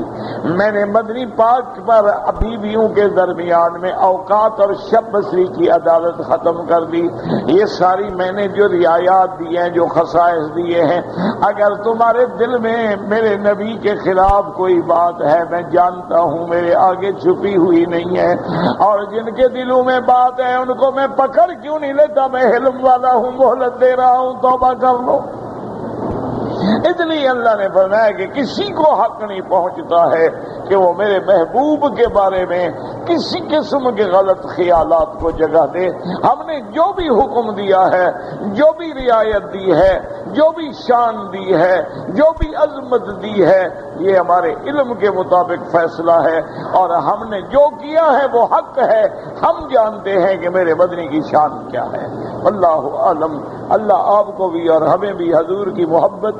میں نے مدنی پاک پر بیویوں کے درمیان میں اوقات اور شب بسری کی عدالت ختم کر دی۔ یہ ساری میں نے جو رعایات دی ہیں، جو خصائص دیے ہیں، اگر تمہارے دل میں میرے نبی کے خلاف کوئی بات ہے میں جانتا ہوں، میرے آگے چھپی ہوئی نہیں ہے، اور جن کے دلوں میں بات ہے ان کو میں پکڑ کیوں نہیں لیتا؟ میں علم والا ہوں، مہلت دے رہا ہوں، توبہ کر لو۔ اس لیے اللہ نے فرمایا کہ کسی کو حق نہیں پہنچتا ہے کہ وہ میرے محبوب کے بارے میں کسی قسم کے غلط خیالات کو جگہ دے۔ ہم نے جو بھی حکم دیا ہے، جو بھی رعایت دی ہے، جو بھی شان دی ہے، جو بھی عظمت دی ہے، یہ ہمارے علم کے مطابق فیصلہ ہے، اور ہم نے جو کیا ہے وہ حق ہے۔ ہم جانتے ہیں کہ میرے مدنی کی شان کیا ہے۔ اللہ عالم۔ اللہ آپ کو بھی اور ہمیں بھی حضور کی محبت،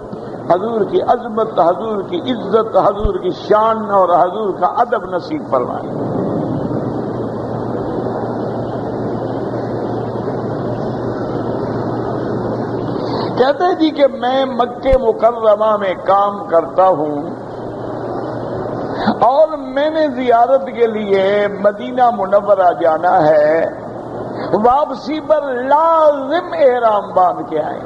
حضور کی عظمت، حضور کی عزت، حضور کی شان اور حضور کا ادب نصیب فرمائے۔ کہتے ہیں جی کہ میں مکہ مکرمہ میں کام کرتا ہوں اور میں نے زیارت کے لیے مدینہ منورہ جانا ہے، واپسی پر لازم احرام باندھ کے آئے۔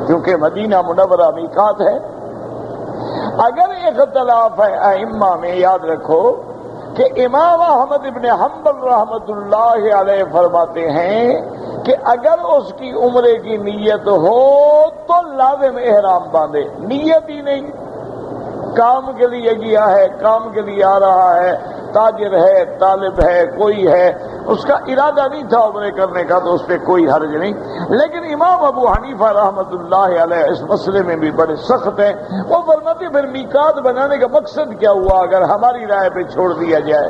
کیونکہ مدینہ منورہ میقات ہے۔ اگر اختلاف ہے ائمہ میں، یاد رکھو کہ امام احمد ابن حنبل رحمۃ اللہ علیہ فرماتے ہیں کہ اگر اس کی عمرے کی نیت ہو تو لازم احرام باندھے، نیت ہی نہیں، کام کے لیے گیا ہے، کام کے لیے آ رہا ہے، تاجر ہے، طالب ہے، کوئی ہے، اس کا ارادہ نہیں تھا عمرے کرنے کا تو اس پہ کوئی حرج نہیں۔ لیکن امام ابو حنیفہ رحمۃ اللہ علیہ اس مسئلے میں بھی بڑے سخت ہیں، وہ فرماتے پھر میقات بنانے کا مقصد کیا ہوا اگر ہماری رائے پہ چھوڑ دیا جائے؟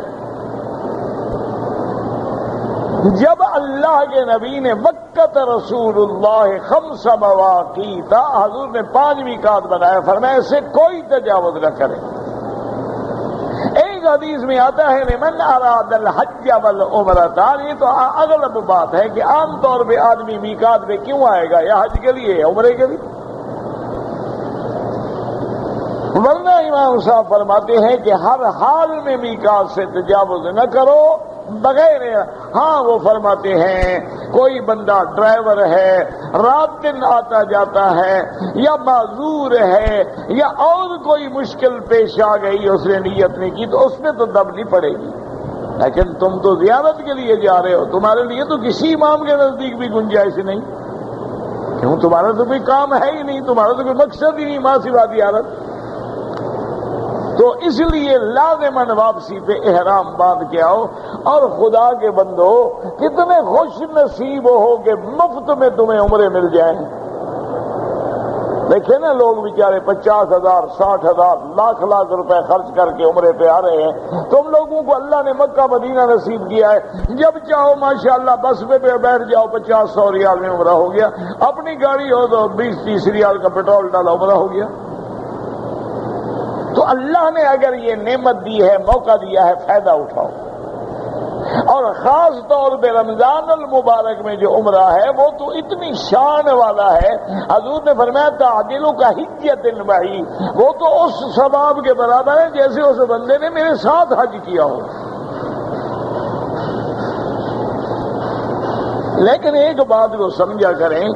جب اللہ کے نبی نے وقت رسول اللہ 5 مواقیت، حضور نے 5 میقات بنایا، فرمایا اس سے کوئی تجاوز نہ کرے۔ ایک حدیث میں آتا ہے لمن اراد الحج والعمرۃ، یہ تو اغلب بات ہے کہ عام طور پہ آدمی میقات پہ کیوں آئے گا، یا حج کے لیے یا عمرے کے لیے؟ ورنہ امام صاحب فرماتے ہیں کہ ہر حال میں میقات سے تجاوز نہ کرو بغیر، ہاں وہ فرماتے ہیں کوئی بندہ ڈرائیور ہے، رات دن آتا جاتا ہے، یا معذور ہے، یا اور کوئی مشکل پیش آ گئی اس نے نیت نہیں کی تو اس میں تو دم نہیں پڑے گی، لیکن تم تو زیارت کے لیے جا رہے ہو، تمہارے لیے تو کسی امام کے نزدیک بھی گنجائش نہیں، کیوں؟ تمہارا تو کوئی کام ہے ہی نہیں، تمہارا تو کوئی مقصد ہی نہیں ماں سوا زیارت، تو اس لیے لازماً واپسی پہ احرام باندھ کے آؤ۔ اور خدا کے بندو کتنے خوش نصیب ہو کہ مفت میں تمہیں عمرے مل جائیں۔ دیکھیں نا لوگ بیچارے 50,000 60,000 لاکھ روپے خرچ کر کے عمرے پہ آ رہے ہیں، تم لوگوں کو اللہ نے مکہ مدینہ نصیب کیا ہے، جب چاہو ماشاءاللہ بس پہ بیٹھ جاؤ، 50-100 ریال میں عمرہ ہو گیا، اپنی گاڑی ہو تو 20-30 ریال کا پیٹرول ڈالا عمرہ ہو گیا۔ تو اللہ نے اگر یہ نعمت دی ہے، موقع دیا ہے، فائدہ اٹھاؤ۔ اور خاص طور پہ رمضان المبارک میں جو عمرہ ہے وہ تو اتنی شان والا ہے، حضور نے فرمایا تعدل کا حجۃ معی، وہ تو اس ثواب کے برابر ہے جیسے اس بندے نے میرے ساتھ حج کیا ہو۔ لیکن ایک بات کو سمجھا کریں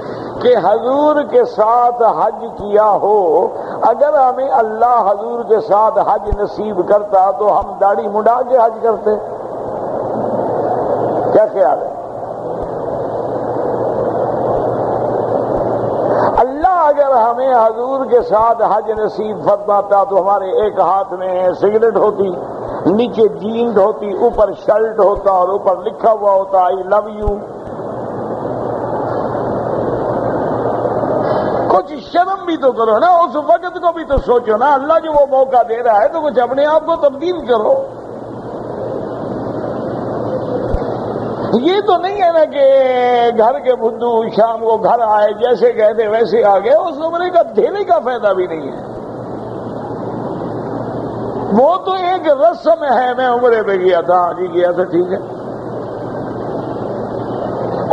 کہ حضور کے ساتھ حج کیا ہو، اگر ہمیں اللہ حضور کے ساتھ حج نصیب کرتا تو ہم داڑھی مڈا کے حج کرتے؟ کیا خیال ہے؟ اللہ اگر ہمیں حضور کے ساتھ حج نصیب فرماتا تو ہمارے ایک ہاتھ میں سگریٹ ہوتی، نیچے جینز ہوتی، اوپر شرٹ ہوتا اور اوپر لکھا ہوا ہوتا آئی لو یو۔ کچھ شرم بھی تو کرو نا، اس وقت کو بھی تو سوچو نا، اللہ جو وہ موقع دے رہا ہے تو کچھ اپنے آپ کو تبدیل کرو۔ یہ تو نہیں ہے نا کہ گھر کے بدھو شام کو گھر آئے، جیسے گئے تھے ویسے آ گئے، اس عمرے کا دھیلے کا فائدہ بھی نہیں ہے۔ وہ تو ایک رسم ہے، میں عمرے پہ گیا تھا، جی گیا تھا، ٹھیک ہے۔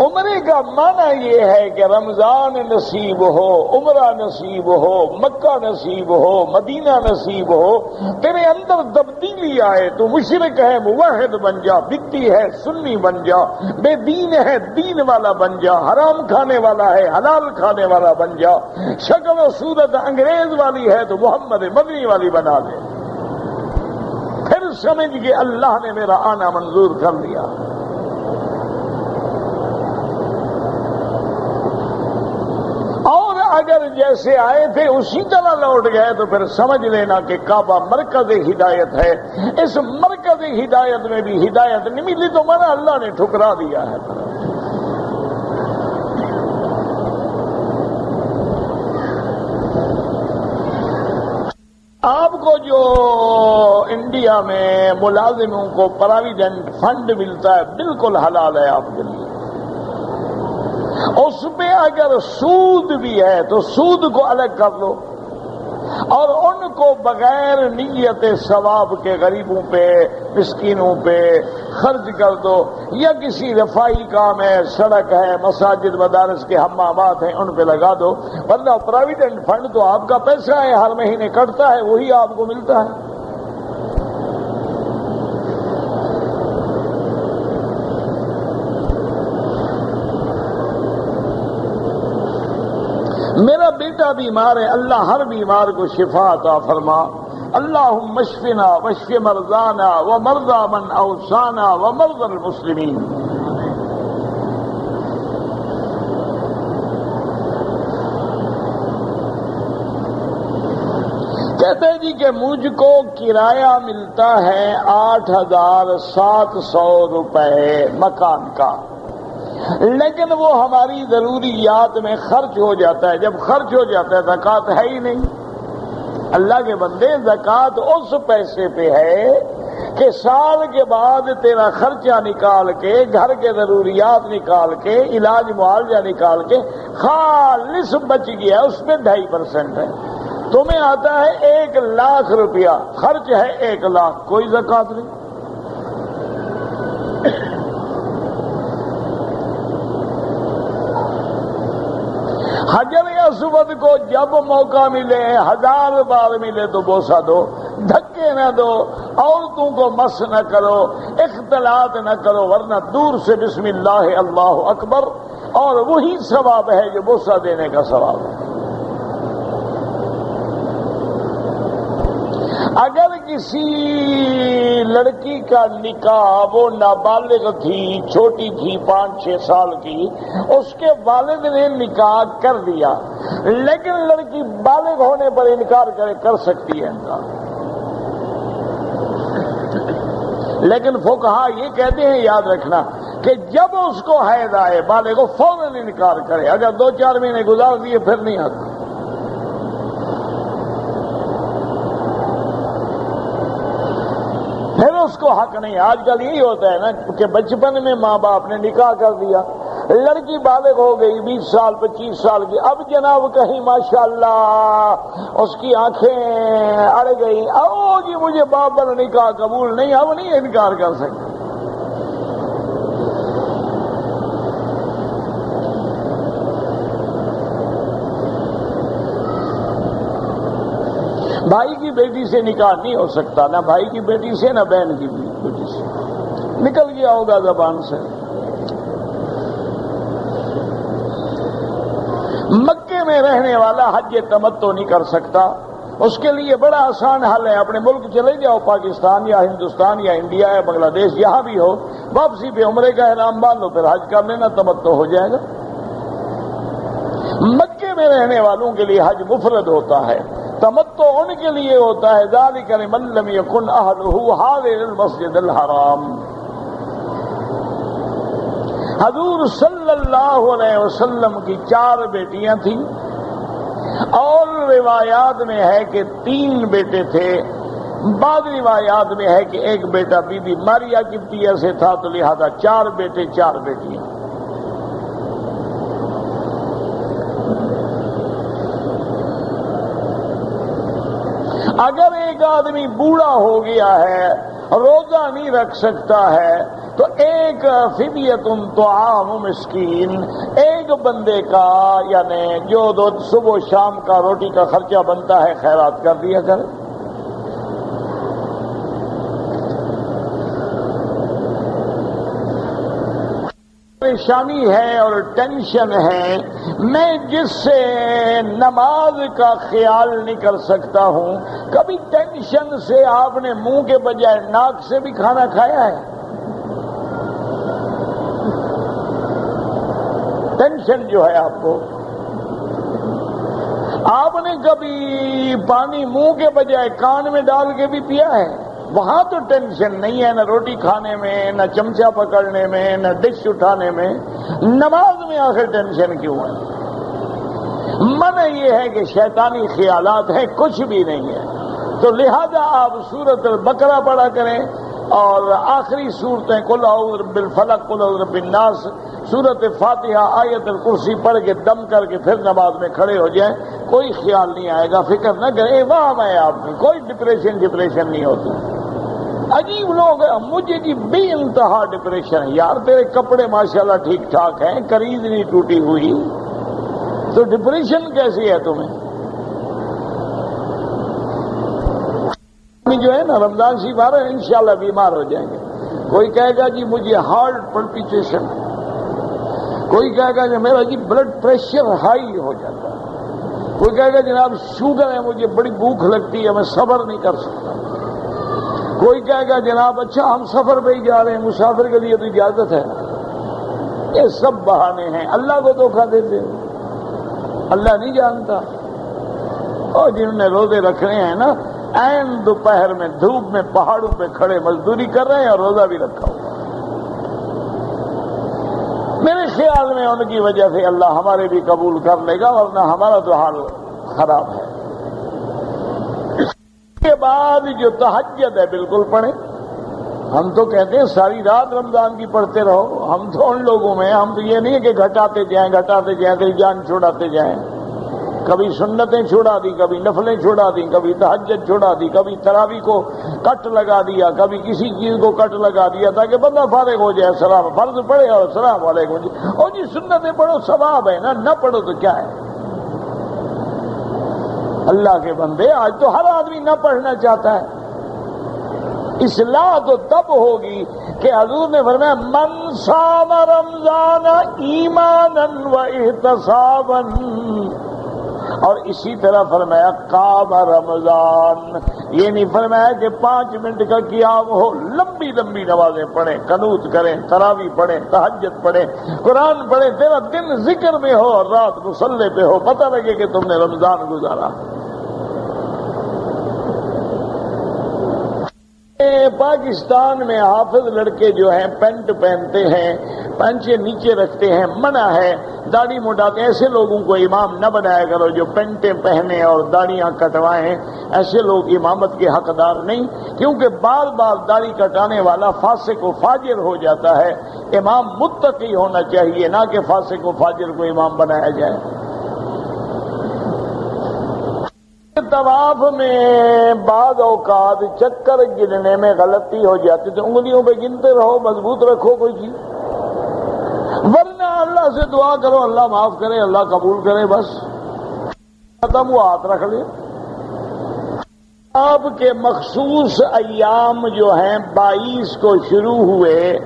عمرے کا معنی یہ ہے کہ رمضان نصیب ہو، عمرہ نصیب ہو، مکہ نصیب ہو، مدینہ نصیب ہو، تیرے اندر تبدیلی آئے، تو مشرک ہے موحد بن جا، بدعی ہے سنی بن جا، بے دین ہے دین والا بن جا، حرام کھانے والا ہے حلال کھانے والا بن جا، شکل و صورت انگریز والی ہے تو محمد مدنی والی بنا دے، پھر سمجھ کہ اللہ نے میرا آنا منظور کر لیا۔ اور اگر جیسے آئے تھے اسی طرح لوٹ گئے تو پھر سمجھ لینا کہ کعبہ مرکز ہدایت ہے، اس مرکز ہدایت میں بھی ہدایت نہیں ملی تو مانا اللہ نے ٹھکرا دیا ہے۔ آپ کو جو انڈیا میں ملازموں کو پراویڈنٹ فنڈ ملتا ہے بالکل حلال ہے آپ کے لیے، اس میں اگر سود بھی ہے تو سود کو الگ کر لو اور ان کو بغیر نیت ثواب کے غریبوں پہ مسکینوں پہ خرچ کر دو، یا کسی رفاہی کام ہے، سڑک ہے، مساجد مدارس کے حمامات ہیں، ان پہ لگا دو، ورنہ پراویڈنٹ فنڈ تو آپ کا پیسہ ہے، ہر مہینے کٹتا ہے، وہی آپ کو ملتا ہے۔ میرا بیٹا بیمار ہے، اللہ ہر بیمار کو شفا عطا فرما۔ اللہم اشفنا واشف مرضانا ومرضى من اوصانا ومرضى المسلمین۔ کہتے ہیں جی کہ مجھ کو کرایہ ملتا ہے 8,700 روپے مکان کا، لیکن وہ ہماری ضروریات میں خرچ ہو جاتا ہے۔ جب خرچ ہو جاتا ہے زکوٰۃ ہے ہی نہیں۔ اللہ کے بندے، زکوٰۃ اس پیسے پہ ہے کہ سال کے بعد تیرا خرچہ نکال کے، گھر کے ضروریات نکال کے، علاج معالجہ نکال کے خالص بچ گیا، اس میں 2.5% ہے۔ تمہیں آتا ہے 1,00,000 روپیہ، خرچ ہے 1,00,000، کوئی زکوٰۃ نہیں۔ حجر اسود کو جب موقع ملے، 1000 بار ملے تو بوسہ دو، دھکے نہ دو، عورتوں کو مس نہ کرو، اختلاط نہ کرو، ورنہ دور سے بسم اللہ اللہ اکبر، اور وہی ثواب ہے جو بوسہ دینے کا ثواب ہے۔ اگر کسی لڑکی کا نکاح، وہ نابالغ تھی، چھوٹی تھی، 5-6 سال کی، اس کے والد نے نکاح کر دیا، لیکن لڑکی بالغ ہونے پر انکار کر سکتی ہے انکار، لیکن فقہا یہ کہتے ہیں، یاد رکھنا کہ جب اس کو حیض آئے بالغ کو فوراً انکار کرے، اگر 2-4 مہینے گزار دیے پھر نہیں آتا۔ پھر اس کو حق نہیں۔ آج کل یہی ہوتا ہے نا کہ بچپن میں ماں باپ نے نکاح کر دیا، لڑکی بالغ ہو گئی 20 سال 25 سال کی، اب جناب کہیں ماشاءاللہ اس کی آنکھیں اڑ گئی، او جی مجھے باپ پر نکاح قبول نہیں، اب نہیں انکار کر سکتے۔ بھائی کی بیٹی سے نکاح نہیں ہو سکتا، نہ بھائی کی بیٹی سے، نہ بہن کی بیٹی سے، نکل گیا ہوگا زبان سے۔ مکے میں رہنے والا حج تمتع نہیں کر سکتا، اس کے لیے بڑا آسان حل ہے، اپنے ملک چلے جاؤ، پاکستان یا ہندوستان یا انڈیا یا بنگلہ دیش، یہاں بھی ہو، واپسی پہ عمرے کا احرام باندھ لو، پھر حج کر لینا، تمتع ہو جائے گا۔ مکے میں رہنے والوں کے لیے حج مفرد ہوتا ہے، تمتع ان کے لیے ہوتا ہے، ذالک لمن لم یکن اہلہ حاضر المسجد الحرام۔ حضور صلی اللہ علیہ وسلم کی 4 بیٹیاں تھیں، اور روایات میں ہے کہ 3 بیٹے تھے، بعض روایات میں ہے کہ ایک بیٹا بی بی ماریا قبطیہ سے تھا، تو لہذا 4 بیٹے 4 بیٹیاں۔ اگر ایک آدمی بوڑھا ہو گیا ہے، روزہ نہیں رکھ سکتا ہے، تو ایک فدیۃ طعام مسکین، ایک بندے کا یعنی جو صبح و شام کا روٹی کا خرچہ بنتا ہے خیرات کر دیا کرے۔ پریشانی ہے اور ٹینشن ہے، میں جس سے نماز کا خیال نہیں کر سکتا ہوں، کبھی ٹینشن سے آپ نے منہ کے بجائے ناک سے بھی کھانا کھایا ہے؟ ٹینشن جو ہے آپ نے کبھی پانی منہ کے بجائے کان میں ڈال کے بھی پیا ہے؟ وہاں تو ٹینشن نہیں ہے، نہ روٹی کھانے میں، نہ چمچہ پکڑنے میں، نہ ڈش اٹھانے میں، نماز میں آخر ٹینشن کیوں ہے؟ منع یہ ہے کہ شیطانی خیالات ہیں، کچھ بھی نہیں ہے، تو لہذا آپ سورۃ البقرہ پڑھا کریں، اور آخری صورتیں قل اعوذ بالفلق، قل اعوذ بالناس، سورۃ فاتحہ، آیت الکرسی پڑھ کے دم کر کے پھر نماز میں کھڑے ہو جائیں، کوئی خیال نہیں آئے گا، فکر نہ کریں، وہاں ہے آپ کی کوئی ڈپریشن نہیں ہوتی۔ عجیب لوگ ہیں، مجھے جی بے انتہا ڈپریشن ہے، یار تیرے کپڑے ماشاءاللہ ٹھیک ٹھاک ہیں، کریز نہیں ٹوٹی ہوئی، تو ڈپریشن کیسی ہے تمہیں؟ جو ہے نا رمضان شریف آ رہا ہے، انشاءاللہ بیمار ہو جائیں گے۔ کوئی کہے گا جی مجھے ہارٹ پلپیٹیشن، کوئی کہے گا کہ میرا جی بلڈ پریشر ہائی ہو جاتا ہے، کوئی کہے گا جناب شوگر ہے مجھے بڑی بھوک لگتی ہے میں صبر نہیں کر سکتا. کوئی کہے گا جناب اچھا ہم سفر پہ ہی جا رہے ہیں مسافر کے لیے تو اجازت ہے. یہ سب بہانے ہیں، اللہ کو دھوکہ دیتے ہیں. اللہ نہیں جانتا. اور جنہوں نے روزے رکھنے ہیں نا عین دوپہر میں دھوپ میں پہاڑوں پہ کھڑے مزدوری کر رہے ہیں اور روزہ بھی رکھا ہوا. میرے خیال میں ان کی وجہ سے اللہ ہمارے بھی قبول کر لے گا، ورنہ ہمارا تو حال خراب ہے. اس کے بعد جو تہجد ہے بالکل پڑھیں. ہم تو کہتے ہیں ساری رات رمضان کی پڑھتے رہو. ہم تو ان لوگوں میں ہم تو یہ نہیں ہے کہ گھٹاتے جائیں تیری جان چھوڑاتے جائیں. کبھی سنتیں چھوڑا دی، کبھی نفلیں چھوڑا دی، کبھی تہجد چھوڑا دی، کبھی تراویح کو کٹ لگا دیا، کبھی کسی چیز کو کٹ لگا دیا تاکہ بندہ فارغ ہو جائے. سلام فرض پڑھے اور السلام علیکم جی. اور جی سنتیں پڑھو ثواب ہے نا، نہ پڑھو تو کیا ہے. اللہ کے بندے آج تو ہر آدمی نہ پڑھنا چاہتا ہے. اصلاح تو تب ہوگی کہ حضور نے فرمایا من صام رمضان ایمانا و احتسابا، اور اسی طرح فرمایا قام رمضان. یہ نہیں فرمایا کہ 5 منٹ کا قیام ہو، لمبی لمبی نمازیں پڑھیں، قنوت کریں، تراویح پڑھیں، تہجد پڑھیں، قرآن پڑھیں، تیرا دن ذکر میں ہو اور رات مصلی پہ ہو، پتہ لگے کہ تم نے رمضان گزارا. پاکستان میں حافظ لڑکے جو ہیں پینٹ پہنتے ہیں، پنچے نیچے رکھتے ہیں، منع ہے. داڑھی مڈاتے، ایسے لوگوں کو امام نہ بنایا کرو جو پینٹیں پہنے اور داڑیاں کٹوائیں. ایسے لوگ امامت کے حقدار نہیں، کیونکہ بار بار داڑھی کٹانے والا فاسق و فاجر ہو جاتا ہے. امام متقی ہونا چاہیے، نہ کہ فاسق و فاجر کو امام بنایا جائے. طواف میں بعض اوقات چکر گننے میں غلطی ہو جاتی تو انگلیوں پہ گنتے رہو، مضبوط رکھو کوئی چیز، ورنہ اللہ سے دعا کرو اللہ معاف کرے، اللہ قبول کرے. بس ختم ہوا، ہاتھ رکھ لے. آپ کے مخصوص ایام جو ہیں 22 کو شروع ہوئے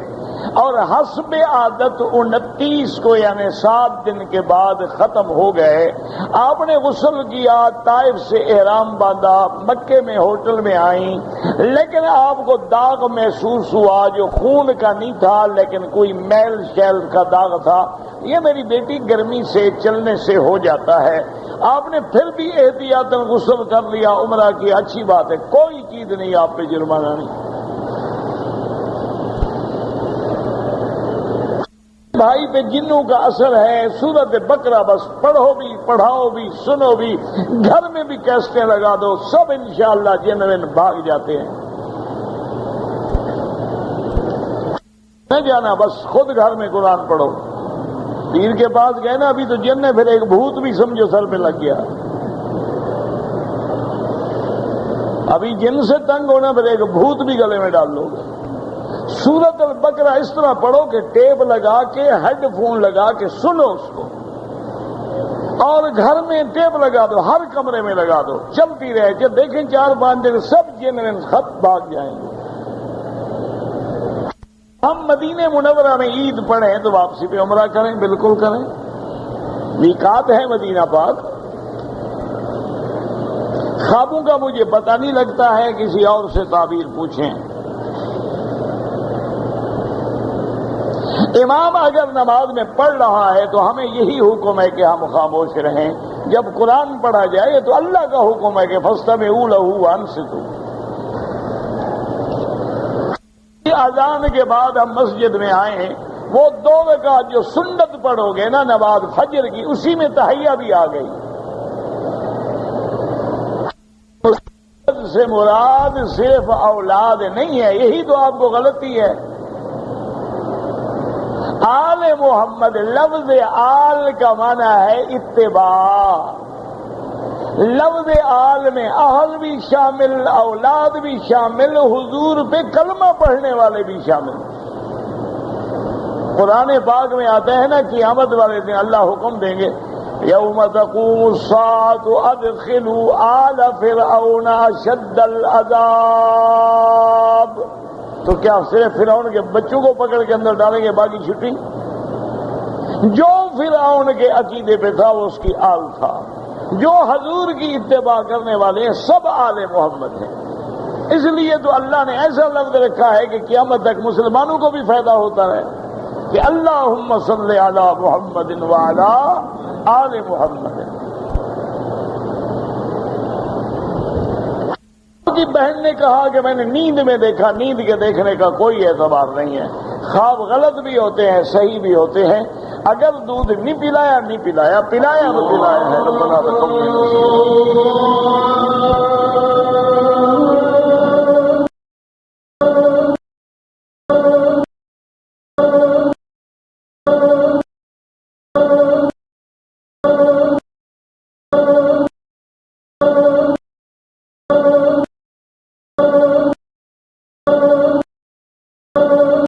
اور حسب عادت 29 کو یعنی 7 دن کے بعد ختم ہو گئے. آپ نے غسل کیا، طائف سے احرام باندھا، مکے میں ہوٹل میں آئیں، لیکن آپ کو داغ محسوس ہوا جو خون کا نہیں تھا لیکن کوئی میل شیل کا داغ تھا. یہ میری بیٹی گرمی سے چلنے سے ہو جاتا ہے. آپ نے پھر بھی احتیاطاً غسل کر لیا، عمرہ کی، اچھی بات ہے، کوئی چیز نہیں، آپ پہ جرمانہ نہیں. بھائی پہ جنوں کا اثر ہے. سورت بقرہ بس پڑھو بھی، پڑھاؤ بھی، سنو بھی، گھر میں بھی کیسٹیں لگا دو، سب انشاءاللہ جن ون بھاگ جاتے ہیں. نہ جانا، بس خود گھر میں قرآن پڑھو. پیر کے پاس گئے نا ابھی تو جن نے پھر ایک بھوت بھی سمجھو سر پہ لگ گیا. ابھی جن سے تنگ ہونا پھر ایک بھوت بھی گلے میں ڈال لو گے. سورت البقرہ اس طرح پڑھو کہ ٹیپ لگا کے ہیڈ فون لگا کے سنو اس کو، اور گھر میں ٹیپ لگا دو، ہر کمرے میں لگا دو، چلتی رہے. جب دیکھیں 4-5 دن سب جن خط بھاگ جائیں گے. ہم مدینہ منورہ میں عید پڑھیں تو واپسی پہ عمرہ کریں، بالکل کریں. میقات ہے مدینہ پاک. خوابوں کا مجھے پتہ نہیں لگتا ہے، کسی اور سے تعبیر پوچھیں. امام اگر نماز میں پڑھ رہا ہے تو ہمیں یہی حکم ہے کہ ہم خاموش رہیں. جب قرآن پڑھا جائے تو اللہ کا حکم ہے کہ فاستمعوا لہ وانصتوا. اذان کے بعد ہم مسجد میں آئے، وہ 2 رکعت جو سنت پڑھو گے نا نماز فجر کی، اسی میں تحیہ بھی آ گئی. سے مراد صرف اولاد نہیں ہے، یہی تو آپ کو غلطی ہے. آل محمد، لفظ آل کا معنی ہے اتباع. لفظ آل میں اہل بھی شامل، اولاد بھی شامل، حضور پہ کلمہ پڑھنے والے بھی شامل. قرآن پاک میں آتا ہے نا قیامت والے دن اللہ حکم دیں گے یوم تقوم الساعة ادخلوا آل فرعون اشد العذاب. تو کیا صرف فرعون کے بچوں کو پکڑ کے اندر ڈالیں گے باقی چھٹی؟ جو فرعون کے عقیدے پہ تھا وہ اس کی آل تھا. جو حضور کی اتباع کرنے والے ہیں سب آل محمد ہیں. اس لیے تو اللہ نے ایسا لفظ رکھا ہے کہ قیامت تک مسلمانوں کو بھی فائدہ ہوتا ہے کہ اللہم صلی علی محمد وعلی آل محمد. کی بہن نے کہا کہ میں نے نیند میں دیکھا. نیند کے دیکھنے کا کوئی اعتبار نہیں ہے. خواب غلط بھی ہوتے ہیں صحیح بھی ہوتے ہیں. اگر دودھ نہیں پلایا نہیں پلایا، پلایا تو پلایا ہے. ربنا تقبل